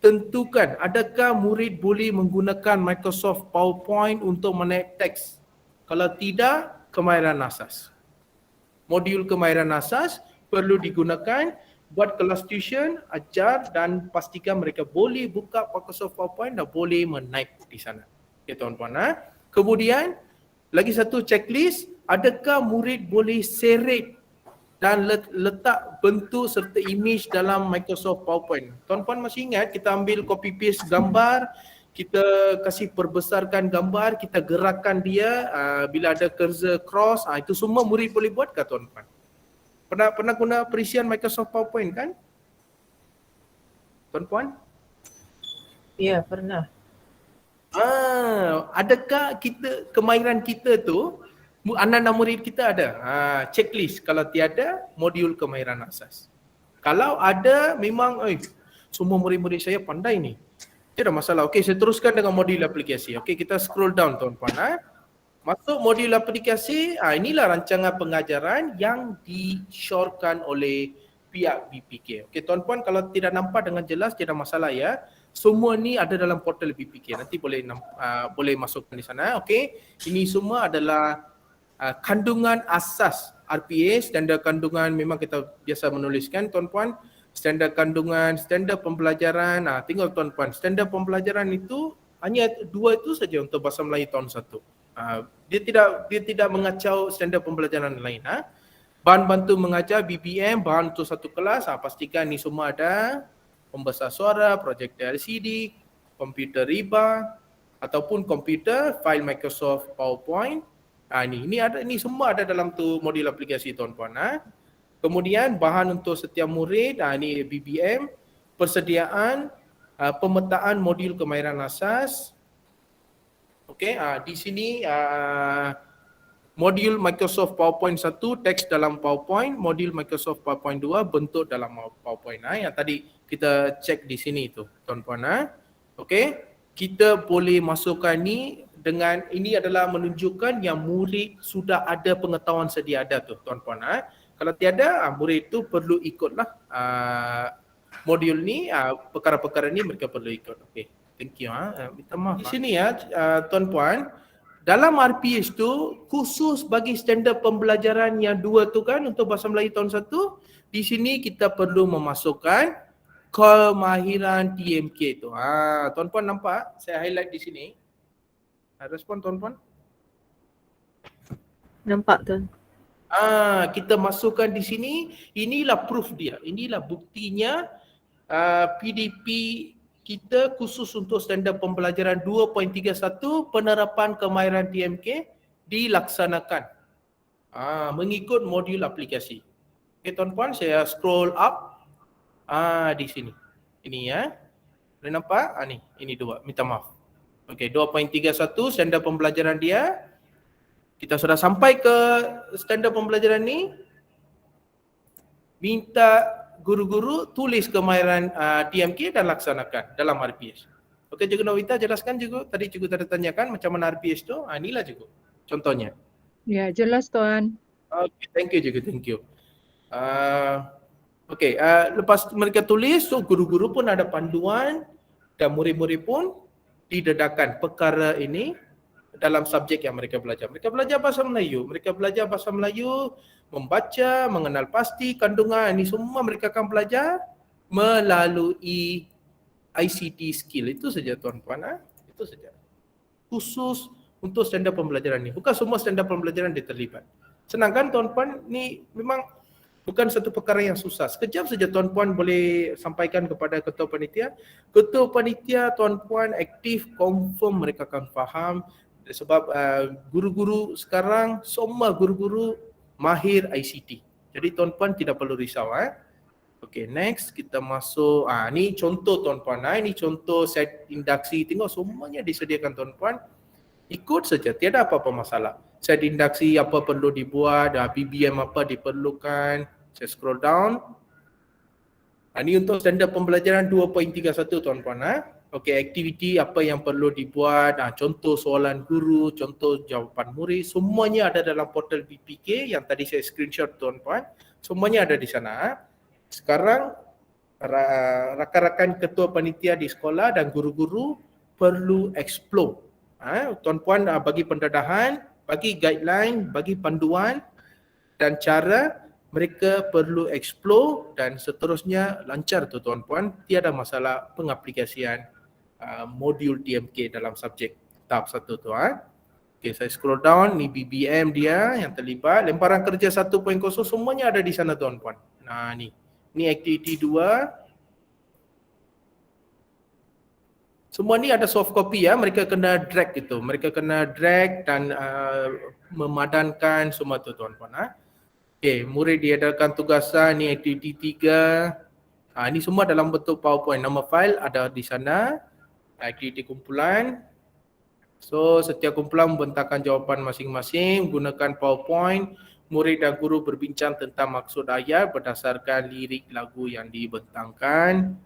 tentukan adakah murid boleh menggunakan Microsoft PowerPoint untuk menaik teks. Kalau tidak, kemahiran asas. Modul kemahiran asas perlu digunakan buat kelas tuition, ajar dan pastikan mereka boleh buka Microsoft PowerPoint dan boleh menaik di sana. Okey tuan puan. Kemudian lagi satu checklist, adakah murid boleh seret dan letak bentuk serta image dalam Microsoft PowerPoint. Tuan-puan masih ingat kita ambil copy paste gambar, kita kasih perbesarkan gambar, kita gerakkan dia bila ada cursor cross, itu semua murid boleh buat ke tuan-puan? Pernah guna perisian Microsoft PowerPoint kan? Tuan-puan? Ya, pernah. Adakah kemahiran kita tu Anak-anak murid kita ada. Checklist. Kalau tiada, modul kemahiran asas. Kalau ada, memang semua murid-murid saya pandai ni. Tidak masalah. Okey, saya teruskan dengan modul aplikasi. Okey, kita scroll down tuan-tuan. Masuk modul aplikasi, inilah rancangan pengajaran yang disyorkan oleh pihak BPK. Okey, tuan-puan, kalau tidak nampak dengan jelas, tidak masalah ya. Semua ni ada dalam portal BPK. Nanti boleh masukkan di sana. Okey, ini semua adalah kandungan asas RPA, standar kandungan memang kita biasa menuliskan tuan-puan. Standar kandungan, standar pembelajaran. Tinggal tuan-puan, standar pembelajaran itu hanya 2 itu saja untuk bahasa Melayu tahun 1. Dia tidak mengacau standar pembelajaran lain. Bahan bantu mengajar BBM, bahan untuk satu kelas, pastikan ni semua ada. Pembesar suara, projektor LCD, komputer riba ataupun komputer, file Microsoft PowerPoint. Ini semua ada dalam tu modul aplikasi tuan-puan. Kemudian bahan untuk setiap murid, ini BBM, persediaan, pemetaan modul kemahiran asas. Okey, di sini modul Microsoft PowerPoint 1, teks dalam PowerPoint, modul Microsoft PowerPoint 2, bentuk dalam PowerPoint. Yang tadi kita cek di sini tu, tuan-puan. Okey, kita boleh masukkan ni dengan, ini adalah menunjukkan yang murid sudah ada pengetahuan sedia ada tu, tuan-puan. Kalau tiada, murid tu perlu ikutlah modul ni, perkara-perkara ni mereka perlu ikut. Okey. Thank you. Minta maaf. Di sini tuan-puan, dalam RPS tu khusus bagi standard pembelajaran yang 2 tu kan untuk bahasa Melayu tahun 1, di sini kita perlu memasukkan kemahiran TMK tu. Tuan-puan nampak? Saya highlight di sini. Respon tuan-puan? Nampak tuan. Kita masukkan di sini, inilah proof dia. Inilah buktinya PDP kita khusus untuk standard pembelajaran 2.31 penerapan kemahiran TMK dilaksanakan mengikut modul aplikasi. Okey tuan-puan, saya scroll up di sini. Ini ya. Boleh nampak? Ini 2. Minta maaf. Okey, 2.31 standard pembelajaran dia. Kita sudah sampai ke standard pembelajaran ni. Minta guru-guru tulis kemahiran TMK dan laksanakan dalam RPS. Okey, Cikgu Novita jelaskan juga. Tadi Cikgu tadi tanyakan macam mana RPS tu. Inilah Cikgu contohnya. Ya, jelas tuan. Okay, thank you Cikgu, thank you. Okey, lepas mereka tulis, so guru-guru pun ada panduan dan murid-murid pun didedahkan perkara ini dalam subjek yang mereka belajar. Mereka belajar bahasa Melayu. Mereka belajar bahasa Melayu, membaca, mengenal pasti kandungan. Ini semua mereka akan belajar melalui ICT skill. Itu saja tuan-puan. Itu saja. Khusus untuk standar pembelajaran ni. Bukan semua standar pembelajaran dia terlibat. Senang kan tuan-puan? Ni memang bukan satu perkara yang susah. Sekejap saja tuan-puan boleh sampaikan kepada ketua panitia. Ketua panitia tuan-puan aktif, confirm mereka akan faham. Sebab guru-guru sekarang, semua guru-guru mahir ICT. Jadi tuan-puan tidak perlu risau. Okey, next kita masuk. Ni contoh tuan-puan. Ini contoh set induksi. Tengok semuanya disediakan tuan-puan. Ikut saja, tiada apa-apa masalah. Set induksi apa perlu dibuat, BBM apa diperlukan. Saya scroll down. Ini untuk standard pembelajaran 2.31 tuan-puan. Okey, aktiviti apa yang perlu dibuat, contoh soalan guru, contoh jawapan murid, semuanya ada dalam portal BPK yang tadi saya screenshot tuan-puan. Semuanya ada di sana. Sekarang rakan-rakan ketua panitia di sekolah dan guru-guru perlu explore. Tuan-puan bagi pendedahan, bagi guideline, bagi panduan dan cara mereka perlu explore dan seterusnya lancar tu tuan-puan. Tiada masalah pengaplikasian modul TMK dalam subjek tahap 1 tu. Okey, saya scroll down, ni BBM dia yang terlibat. Lemparan kerja 1.0 semuanya ada di sana tuan-puan. Ni aktiviti 2. Semua ni ada soft copy ya, mereka kena drag gitu. Mereka kena drag dan memadankan semua tu tuan-puan. Okey, murid diadakan tugasan, ni aktiviti 3. Ini semua dalam bentuk PowerPoint. Nama file ada di sana. Aktiviti kumpulan. So setiap kumpulan membentangkan jawapan masing-masing gunakan PowerPoint. Murid dan guru berbincang tentang maksud ayat berdasarkan lirik lagu yang dibentangkan.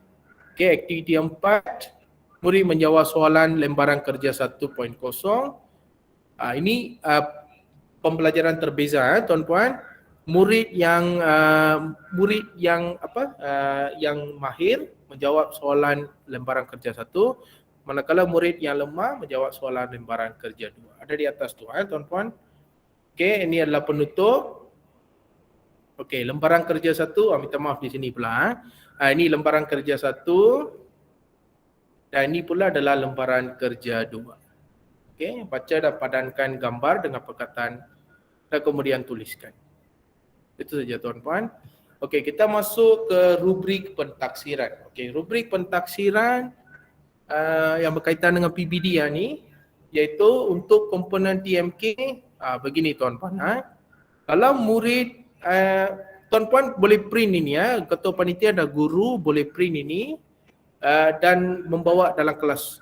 Okey, aktiviti 4. Murid menjawab soalan lembaran kerja 1.0. Ini pembelajaran terbeza tuan-puan. Murid yang yang mahir menjawab soalan lembaran kerja 1, manakala murid yang lemah menjawab soalan lembaran kerja 2. Ada di atas tu tuan-puan. Okey, ini adalah penutup. Okey, lembaran kerja 1, minta maaf di sini pula. Ini lembaran kerja 1 dan ini pula adalah lembaran kerja 2. Okey, baca dan padankan gambar dengan perkataan dan kemudian tuliskan. Itu saja tuan-puan. Okey, kita masuk ke rubrik pentaksiran. Okey, rubrik pentaksiran yang berkaitan dengan PBD ni, iaitu untuk komponen TMK begini tuan-puan. Kalau murid tuan-puan boleh print ini ketua panitia dan guru boleh print ini dan membawa dalam kelas.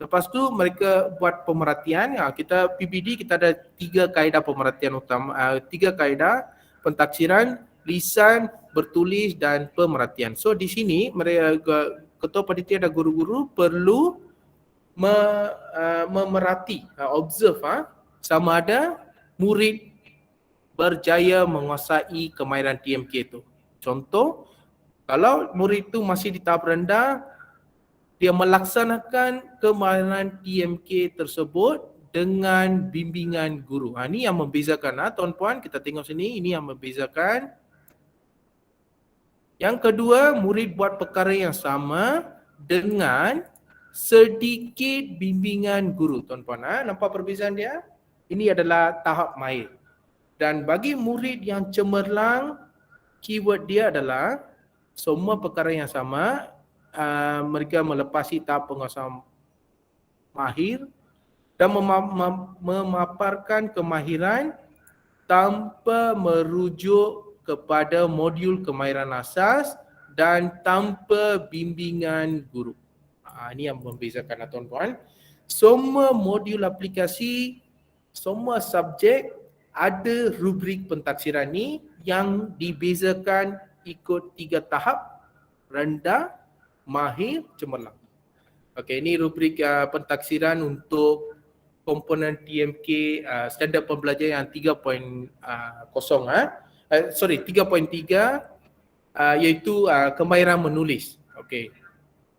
Lepas tu mereka buat pemerhatian. Kita PBD kita ada 3 kaedah pemerhatian utama, 3 kaedah pentaksiran, lisan, bertulis dan pemerhatian. So di sini mereka ketua panitia dan guru-guru perlu memerhati, observe sama ada murid berjaya menguasai kemahiran TMK itu. Contoh, kalau murid itu masih di tahap rendah, dia melaksanakan kemahiran TMK tersebut dengan bimbingan guru. Ini yang membezakan tuan-puan, kita tengok sini, ini yang membezakan. Yang kedua, murid buat perkara yang sama dengan sedikit bimbingan guru, tuan-puan. Nampak perbezaan dia? Ini adalah tahap mahir. Dan bagi murid yang cemerlang, keyword dia adalah semua perkara yang sama, mereka melepasi tahap penguasaan mahir dan memaparkan kemahiran tanpa merujuk kepada modul kemahiran asas dan tanpa bimbingan guru. Ini yang membezakan tuan-puan. Semua modul aplikasi, semua subjek ada rubrik pentaksiran ni yang dibezakan ikut 3 tahap: rendah, mahir, cemerlang. Okey, ini rubrik pentaksiran untuk komponen TMK standard pembelajaran yang 3.3 iaitu kemahiran menulis. Okey.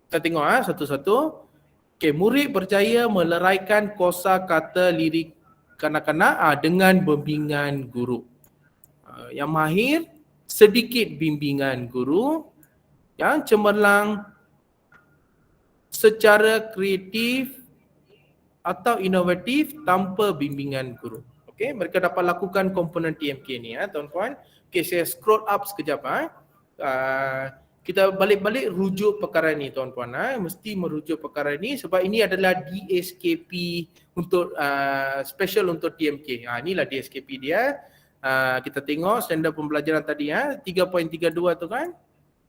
Kita tengok satu-satu. Okey, murid berjaya meleraikan kosakata lirik kanak-kanak dengan bimbingan guru. Yang mahir sedikit bimbingan guru. Yang cemerlang secara kreatif atau inovatif tanpa bimbingan guru. Okey, mereka dapat lakukan komponen TMK ni tuan-puan. Okey, saya scroll up sekejap kita balik-balik rujuk perkara ni tuan-puan. Mesti merujuk perkara ni sebab ini adalah DSKP untuk special untuk TMK. Inilah DSKP dia. Kita tengok standard pembelajaran tadi 3.32 tu kan.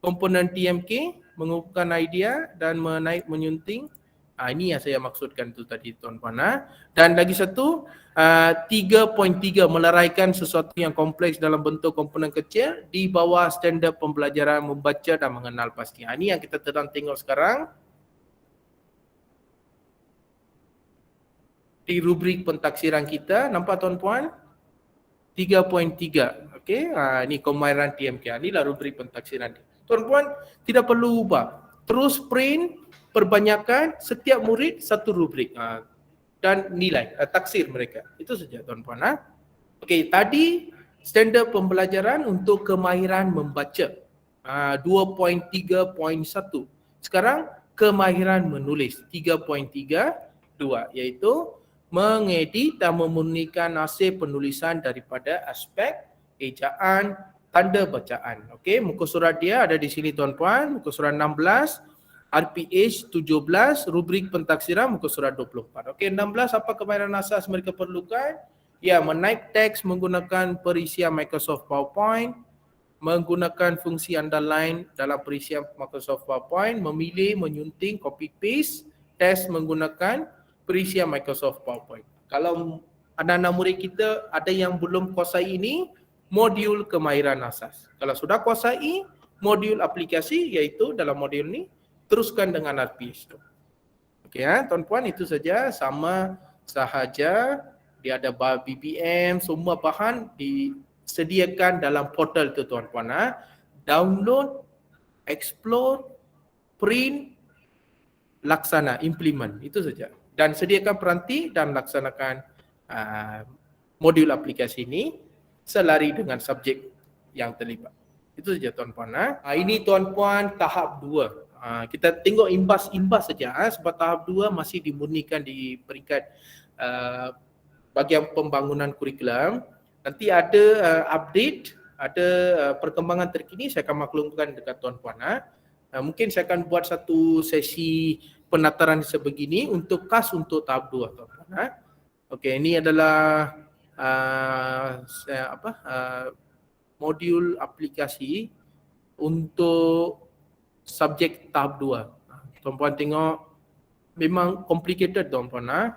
Komponen TMK, mengukuhkan idea dan menaik menyunting. Ini yang saya maksudkan tu tadi tuan-puan. Dan lagi satu, 3.3 meleraikan sesuatu yang kompleks dalam bentuk komponen kecil di bawah standard pembelajaran membaca dan mengenal pasti. Ini yang kita sedang tengok sekarang. Di rubrik pentaksiran kita, nampak tuan-puan? 3.3. Okey, ini kemahiran TMK. Inilah rubrik pentaksiran. Tuan-puan tidak perlu ubah. Terus print, perbanyakkan setiap murid satu rubrik dan nilai taksir mereka. Itu saja tuan-puan. Okey, tadi standard pembelajaran untuk kemahiran membaca 2.3.1. Sekarang kemahiran menulis 3.32 iaitu mengedit dan memurnikan hasil penulisan daripada aspek ejaan, tanda bacaan. Okey, muka surat dia ada di sini tuan-puan, muka surat 16, RPH 17, rubrik pentaksiran muka surat 24. Okey, 16 apa kemahiran asas mereka perlukan? Ya, menaip teks menggunakan perisian Microsoft PowerPoint, menggunakan fungsi underline dalam perisian Microsoft PowerPoint, memilih, menyunting, copy paste, teks menggunakan perisian Microsoft PowerPoint. Kalau anak-anak murid kita ada yang belum kuasai ini, modul kemahiran asas. Kalau sudah kuasai modul aplikasi, iaitu dalam modul ni, teruskan dengan RPS tu. Okey tuan-puan, itu saja. Sama sahaja dia ada BBM, semua bahan disediakan dalam portal tu tuan-puan. Download, explore, print, laksana, implement. Itu saja. Dan sediakan peranti dan laksanakan modul aplikasi ini selari dengan subjek yang terlibat. Itu saja tuan-puan. Ini tuan-puan tahap 2. Kita tengok imbas-imbas saja sebab tahap 2 masih dimurnikan di peringkat bahagian pembangunan kurikulum. Nanti ada update, ada perkembangan terkini saya akan maklumkan dekat tuan-puan. Mungkin saya akan buat satu sesi penataran sebegini untuk khas untuk tahap 2 tuan-puan. Okey, ini adalah modul aplikasi untuk subjek tahap 2. Tuan-puan tengok memang complicated tuan-puan.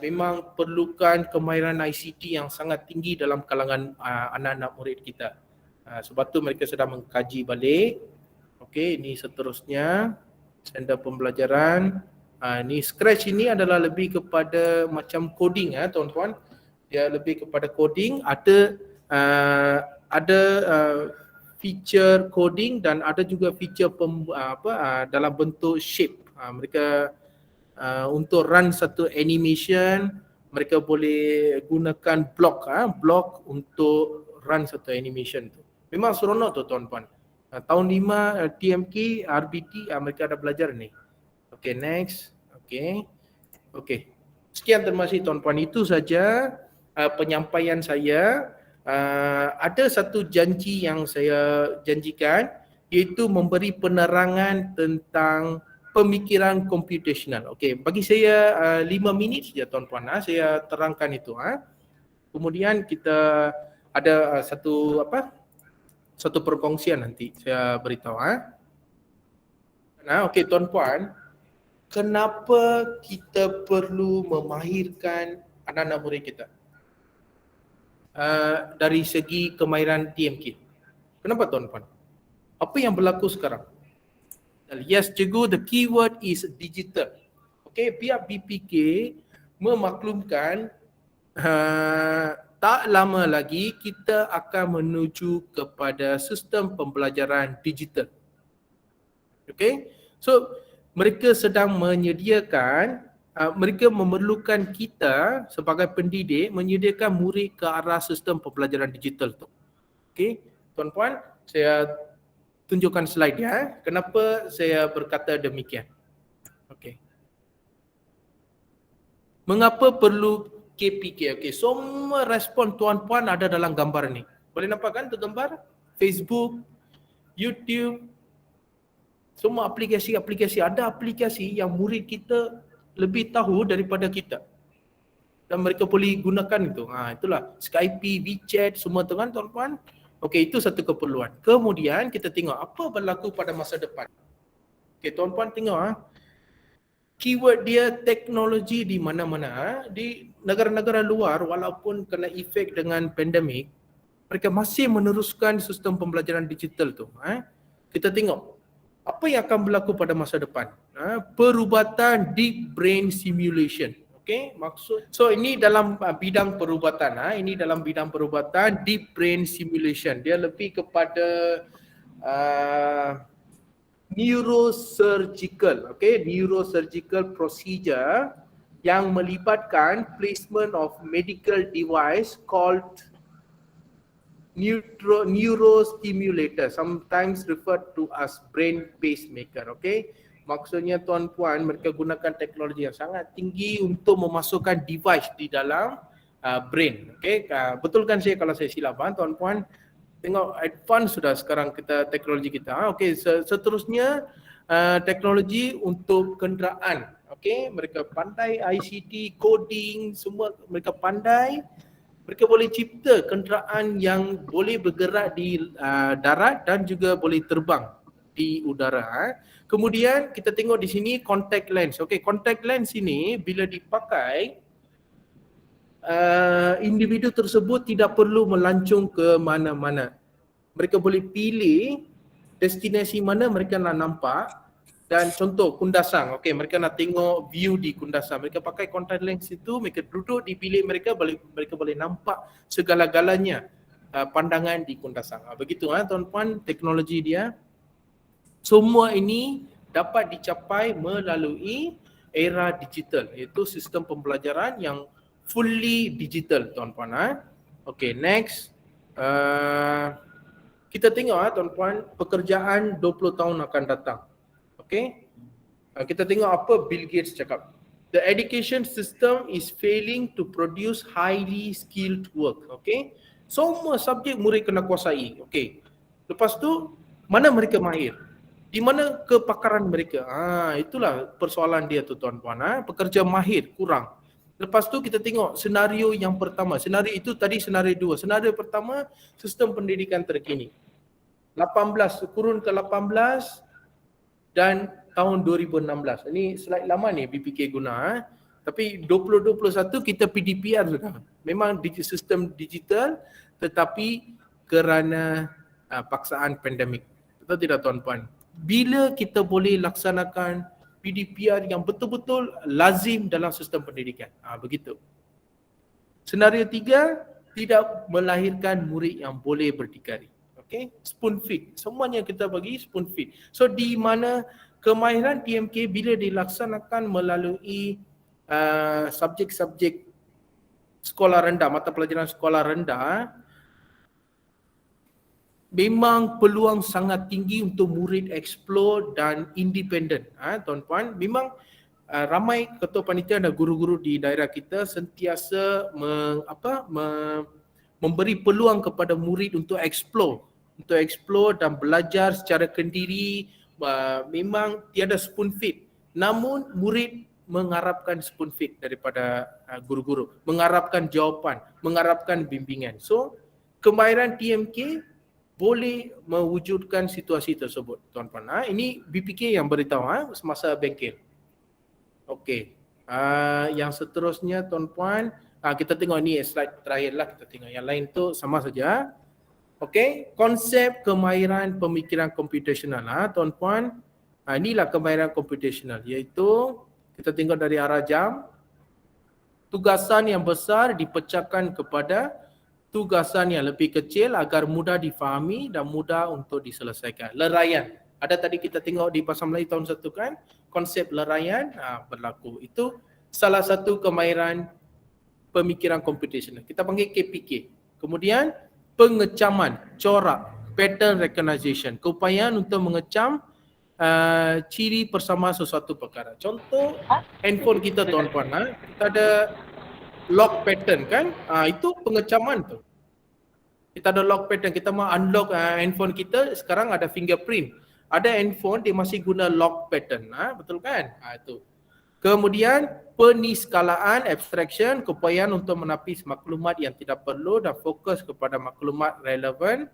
Memang perlukan kemahiran ICT yang sangat tinggi dalam kalangan anak-anak murid kita. Sebab tu mereka sedang mengkaji balik. Okey, ini seterusnya standard pembelajaran. Ni Scratch ini adalah lebih kepada macam coding tuan-tuan. Dia lebih kepada coding, ada feature coding dan ada juga feature dalam bentuk shape. Mereka untuk run satu animation, mereka boleh gunakan block untuk run satu animation tu. Memang seronok tu tuan-puan. Tahun 5 TMK, RBT mereka ada belajar ni. Okay, next. Okay. Sekian, terima kasih tuan-puan. Itu saja penyampaian saya. Ada satu janji yang saya janjikan, iaitu memberi penerangan tentang pemikiran computational. Okey, bagi saya 5 minit saja tuan-puan, saya terangkan itu. Kemudian kita ada satu perkongsian nanti saya beritahu. Okey tuan-puan, kenapa kita perlu memahirkan anak-anak murid kita dari segi kemahiran TMK? Kenapa tuan-puan? Apa yang berlaku sekarang? Yes, cikgu, the keyword is digital. Okay, pihak BPK memaklumkan tak lama lagi kita akan menuju kepada sistem pembelajaran digital. Okay, so mereka sedang menyediakan, mereka memerlukan kita sebagai pendidik menyediakan murid ke arah sistem pembelajaran digital tu. Okay, tuan-puan, saya tunjukkan slide ya. Kenapa saya berkata demikian? Okey. Mengapa perlu KPK? Okey, semua respon tuan-puan ada dalam gambar ni. Boleh nampak kan tu gambar? Facebook, YouTube, semua aplikasi-aplikasi. Ada aplikasi yang murid kita lebih tahu daripada kita. Dan mereka boleh gunakan itu. Itulah Skype, WeChat, semua tu kan tuan-puan. Okey, itu satu keperluan. Kemudian kita tengok apa berlaku pada masa depan. Okey, tuan-puan tengok keyword dia teknologi di mana-mana. Di negara-negara luar walaupun kena efek dengan pandemik, mereka masih meneruskan sistem pembelajaran digital tu. Kita tengok apa yang akan berlaku pada masa depan. Perubatan deep brain simulation. Okay, maksud. So ini dalam bidang perubatan. Ini dalam bidang perubatan deep brain simulation. Dia lebih kepada neurosurgical. Okay, neurosurgical procedure yang melibatkan placement of medical device called neurostimulator, sometimes referred to as brain pacemaker. Okay. Maksudnya tuan-puan, mereka gunakan teknologi yang sangat tinggi untuk memasukkan device di dalam brain. Okay? Betul kan saya kalau saya silap tuan-puan? Tengok advance sudah sekarang kita teknologi kita. Okay, seterusnya teknologi untuk kenderaan. Okay? Mereka pandai ICT, coding, semua mereka pandai. Mereka boleh cipta kenderaan yang boleh bergerak di darat dan juga boleh terbang. di udara. Kemudian kita tengok di sini contact lens. Okey, contact lens ini bila dipakai individu tersebut tidak perlu melancong ke mana-mana. Mereka boleh pilih destinasi mana mereka nak nampak. Dan contoh Kundasang, okey, mereka nak tengok view di Kundasang. Mereka pakai contact lens itu, mereka duduk di bilik mereka boleh nampak segala-galanya pandangan di Kundasang. Begitu tuan-puan teknologi dia. Semua ini dapat dicapai melalui era digital, iaitu sistem pembelajaran yang fully digital tuan-puan. Okey, next. Kita tengok tuan-puan, pekerjaan 20 tahun akan datang. Okay, kita tengok apa Bill Gates cakap. The education system is failing to produce highly skilled work. Okay, semua subjek murid kena kuasai. Okay, lepas tu mana mereka mahir? Di mana kepakaran mereka? Itulah persoalan dia tu tuan-puan. Pekerja mahir kurang. Lepas tu kita tengok senario yang pertama. Senario itu tadi senario 2. Senario pertama, sistem pendidikan terkini. 18 kurun ke 18 dan tahun 2016. Ini slide lama ni BPK guna. Tapi 2021 kita PDPR sudah. Memang sistem digital tetapi kerana paksaan pandemik. Betul tidak tuan-puan? Bila kita boleh laksanakan PDPR yang betul-betul lazim dalam sistem pendidikan. Begitu. Senario 3, tidak melahirkan murid yang boleh berdikari. Okay, spoon feed. Semuanya kita bagi spoon feed. So di mana kemahiran TMK bila dilaksanakan melalui subjek-subjek sekolah rendah, mata pelajaran sekolah rendah, memang peluang sangat tinggi untuk murid explore dan independen. Tuan-puan, memang ramai ketua panitia dan guru-guru di daerah kita sentiasa memberi peluang kepada murid untuk explore dan belajar secara kendiri. Memang tiada spoon feed, namun murid mengharapkan spoon feed daripada guru-guru, mengharapkan jawapan, mengharapkan bimbingan. So kemahiran TMK boleh mewujudkan situasi tersebut tuan-puan. Ini BPK yang beritahu semasa bengkel. Okey, yang seterusnya tuan-puan, kita tengok ni slide terakhir lah, kita tengok yang lain tu sama saja. Okey, konsep kemahiran pemikiran computational tuan-puan. Inilah kemahiran computational, iaitu kita tengok dari arah jam, tugasan yang besar dipecahkan kepada tugasan yang lebih kecil agar mudah difahami dan mudah untuk diselesaikan. Leraian. Ada tadi kita tengok di Bahasa Melayu tahun 1 kan, konsep leraian berlaku. Itu salah satu kemahiran pemikiran computational. Kita panggil KPK. Kemudian pengecaman, corak, pattern recognition, keupayaan untuk mengecam ciri persama sesuatu perkara. Contoh handphone kita tuan-puan, kita ada lock pattern kan, itu pengecaman tu. Kita ada lock pattern, kita mau unlock handphone kita, sekarang ada fingerprint. Ada handphone dia masih guna lock pattern, betul kan? Itu. Kemudian peniskalaan, abstraction, keupayaan untuk menapis maklumat yang tidak perlu dan fokus kepada maklumat relevan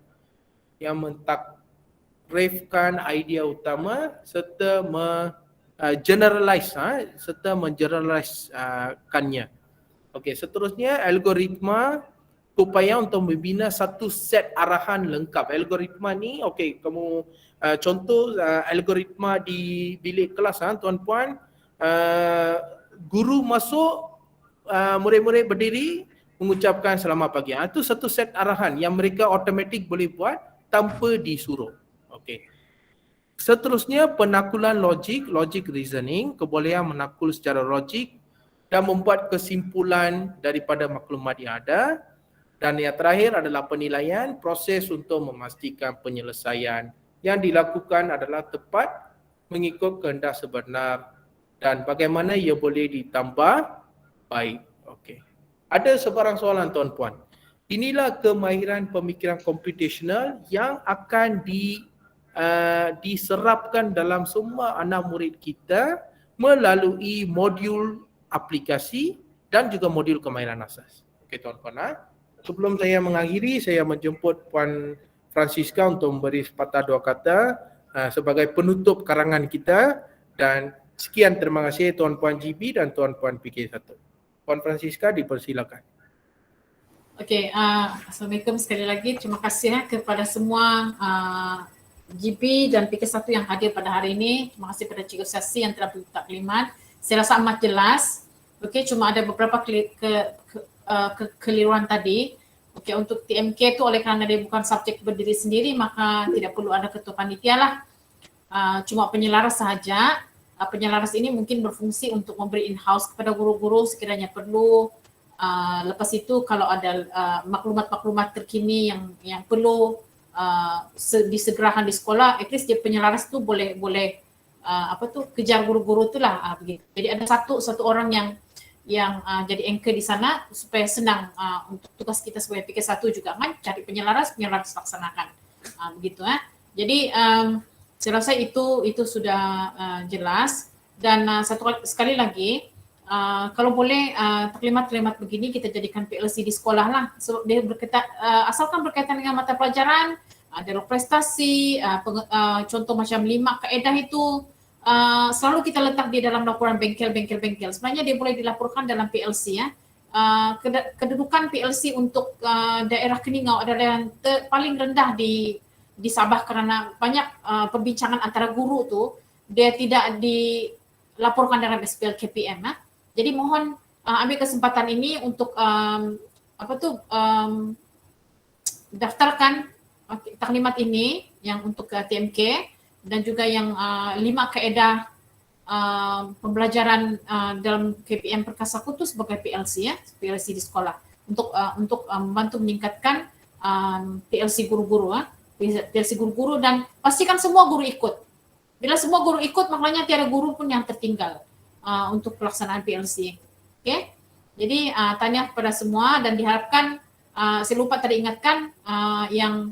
yang mentakrifkan idea utama serta mengeneralizekannya. Okey, seterusnya algoritma, keupayaan untuk membina satu set arahan lengkap. Algoritma ni, okey, kamu contoh algoritma di bilik kelas tuan-puan, guru masuk, murid-murid berdiri mengucapkan selamat pagi. Itu satu set arahan yang mereka automatik boleh buat tanpa disuruh. Okey. Seterusnya penakulan logik, logic reasoning, kebolehan menakul secara logik dan membuat kesimpulan daripada maklumat yang ada. Dan yang terakhir adalah penilaian, proses untuk memastikan penyelesaian yang dilakukan adalah tepat mengikut kehendak sebenar dan bagaimana ia boleh ditambah baik. Okey. Ada sebarang soalan tuan-puan. Inilah kemahiran pemikiran computational yang akan diserapkan dalam semua anak murid kita melalui modul aplikasi dan juga modul kemahiran asas. Okey tuan-puan. Sebelum saya mengakhiri, saya menjemput Puan Francisca untuk memberi sepatah dua kata. sebagai penutup karangan kita, dan sekian, terima kasih Tuan Puan GB dan Tuan Puan PK1. Puan Francisca, dipersilakan. Okey, Assalamualaikum sekali lagi. Terima kasih kepada semua GP dan PK1 yang hadir pada hari ini. Terima kasih kepada Cikgu Sasi yang telah berletak kelimat. Saya rasa amat jelas. Okey, cuma ada beberapa kekeliruan tadi. Okey, untuk TMK itu oleh kerana dia bukan subjek berdiri sendiri, maka tidak perlu ada ketua panitia lah. Cuma penyelaras sahaja. Penyelaras ini mungkin berfungsi untuk memberi in-house kepada guru-guru sekiranya perlu. Lepas itu kalau ada maklumat-maklumat terkini yang perlu disegerakan di sekolah, at least dia penyelaras tu boleh kejar guru-guru tu lah, begitu. Jadi ada satu orang yang jadi anchor di sana supaya senang untuk tugas kita sebagai PK1 juga kan, cari penyelaras laksanakan, begitu. Jadi saya rasa itu sudah jelas. Dan sekali lagi, kalau boleh taklimat-taklimat begini kita jadikan PLC di sekolah lah. So, dia asalkan berkaitan dengan mata pelajaran, dialog prestasi, contoh macam 5 kaedah itu selalu kita letak di dalam laporan bengkel. Sebenarnya dia boleh dilaporkan dalam PLC ya. Kedudukan PLC untuk daerah Keningau adalah yang paling rendah di Sabah kerana banyak perbincangan antara guru tu dia tidak dilaporkan dalam SPL KPM ya. Jadi mohon ambil kesempatan ini untuk daftarkan taklimat ini yang untuk TMK dan juga yang 5 kaedah pembelajaran dalam KPM Perkasaku itu sebagai PLC ya, PLC di sekolah untuk membantu meningkatkan PLC guru-guru PLC guru-guru, dan pastikan semua guru ikut. Bila semua guru ikut, maknanya tiada guru pun yang tertinggal untuk pelaksanaan PLC. Okay? Jadi tanya kepada semua dan diharapkan, saya lupa tadi ingatkan yang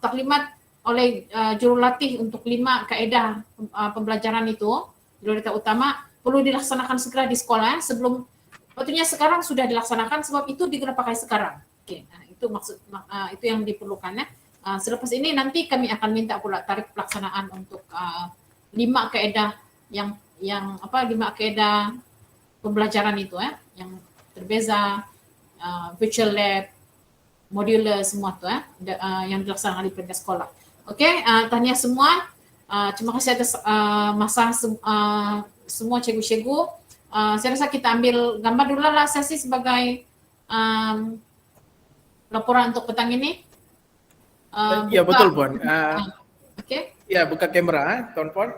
taklimat oleh jurulatih untuk 5 kaedah pembelajaran itu, jurulatih utama, perlu dilaksanakan segera di sekolah sebelum, betulnya sekarang sudah dilaksanakan sebab itu digunakan pakai sekarang. Okay. Itu maksud, itu yang diperlukan ya. Selepas ini nanti kami akan minta pula tarikh pelaksanaan untuk 5 kaedah yang 5 kaedah pembelajaran itu yang terbeza, virtual lab, modular semua tu yang dilaksanakan di peringkat sekolah. Okey, tahniah semua. Terima kasih atas masa semua cikgu-cikgu. Saya rasa kita ambil gambar dulu lah sesi sebagai laporan untuk petang ini. Ya betul Puan. Okey. Ya, buka kamera Tuan Puan.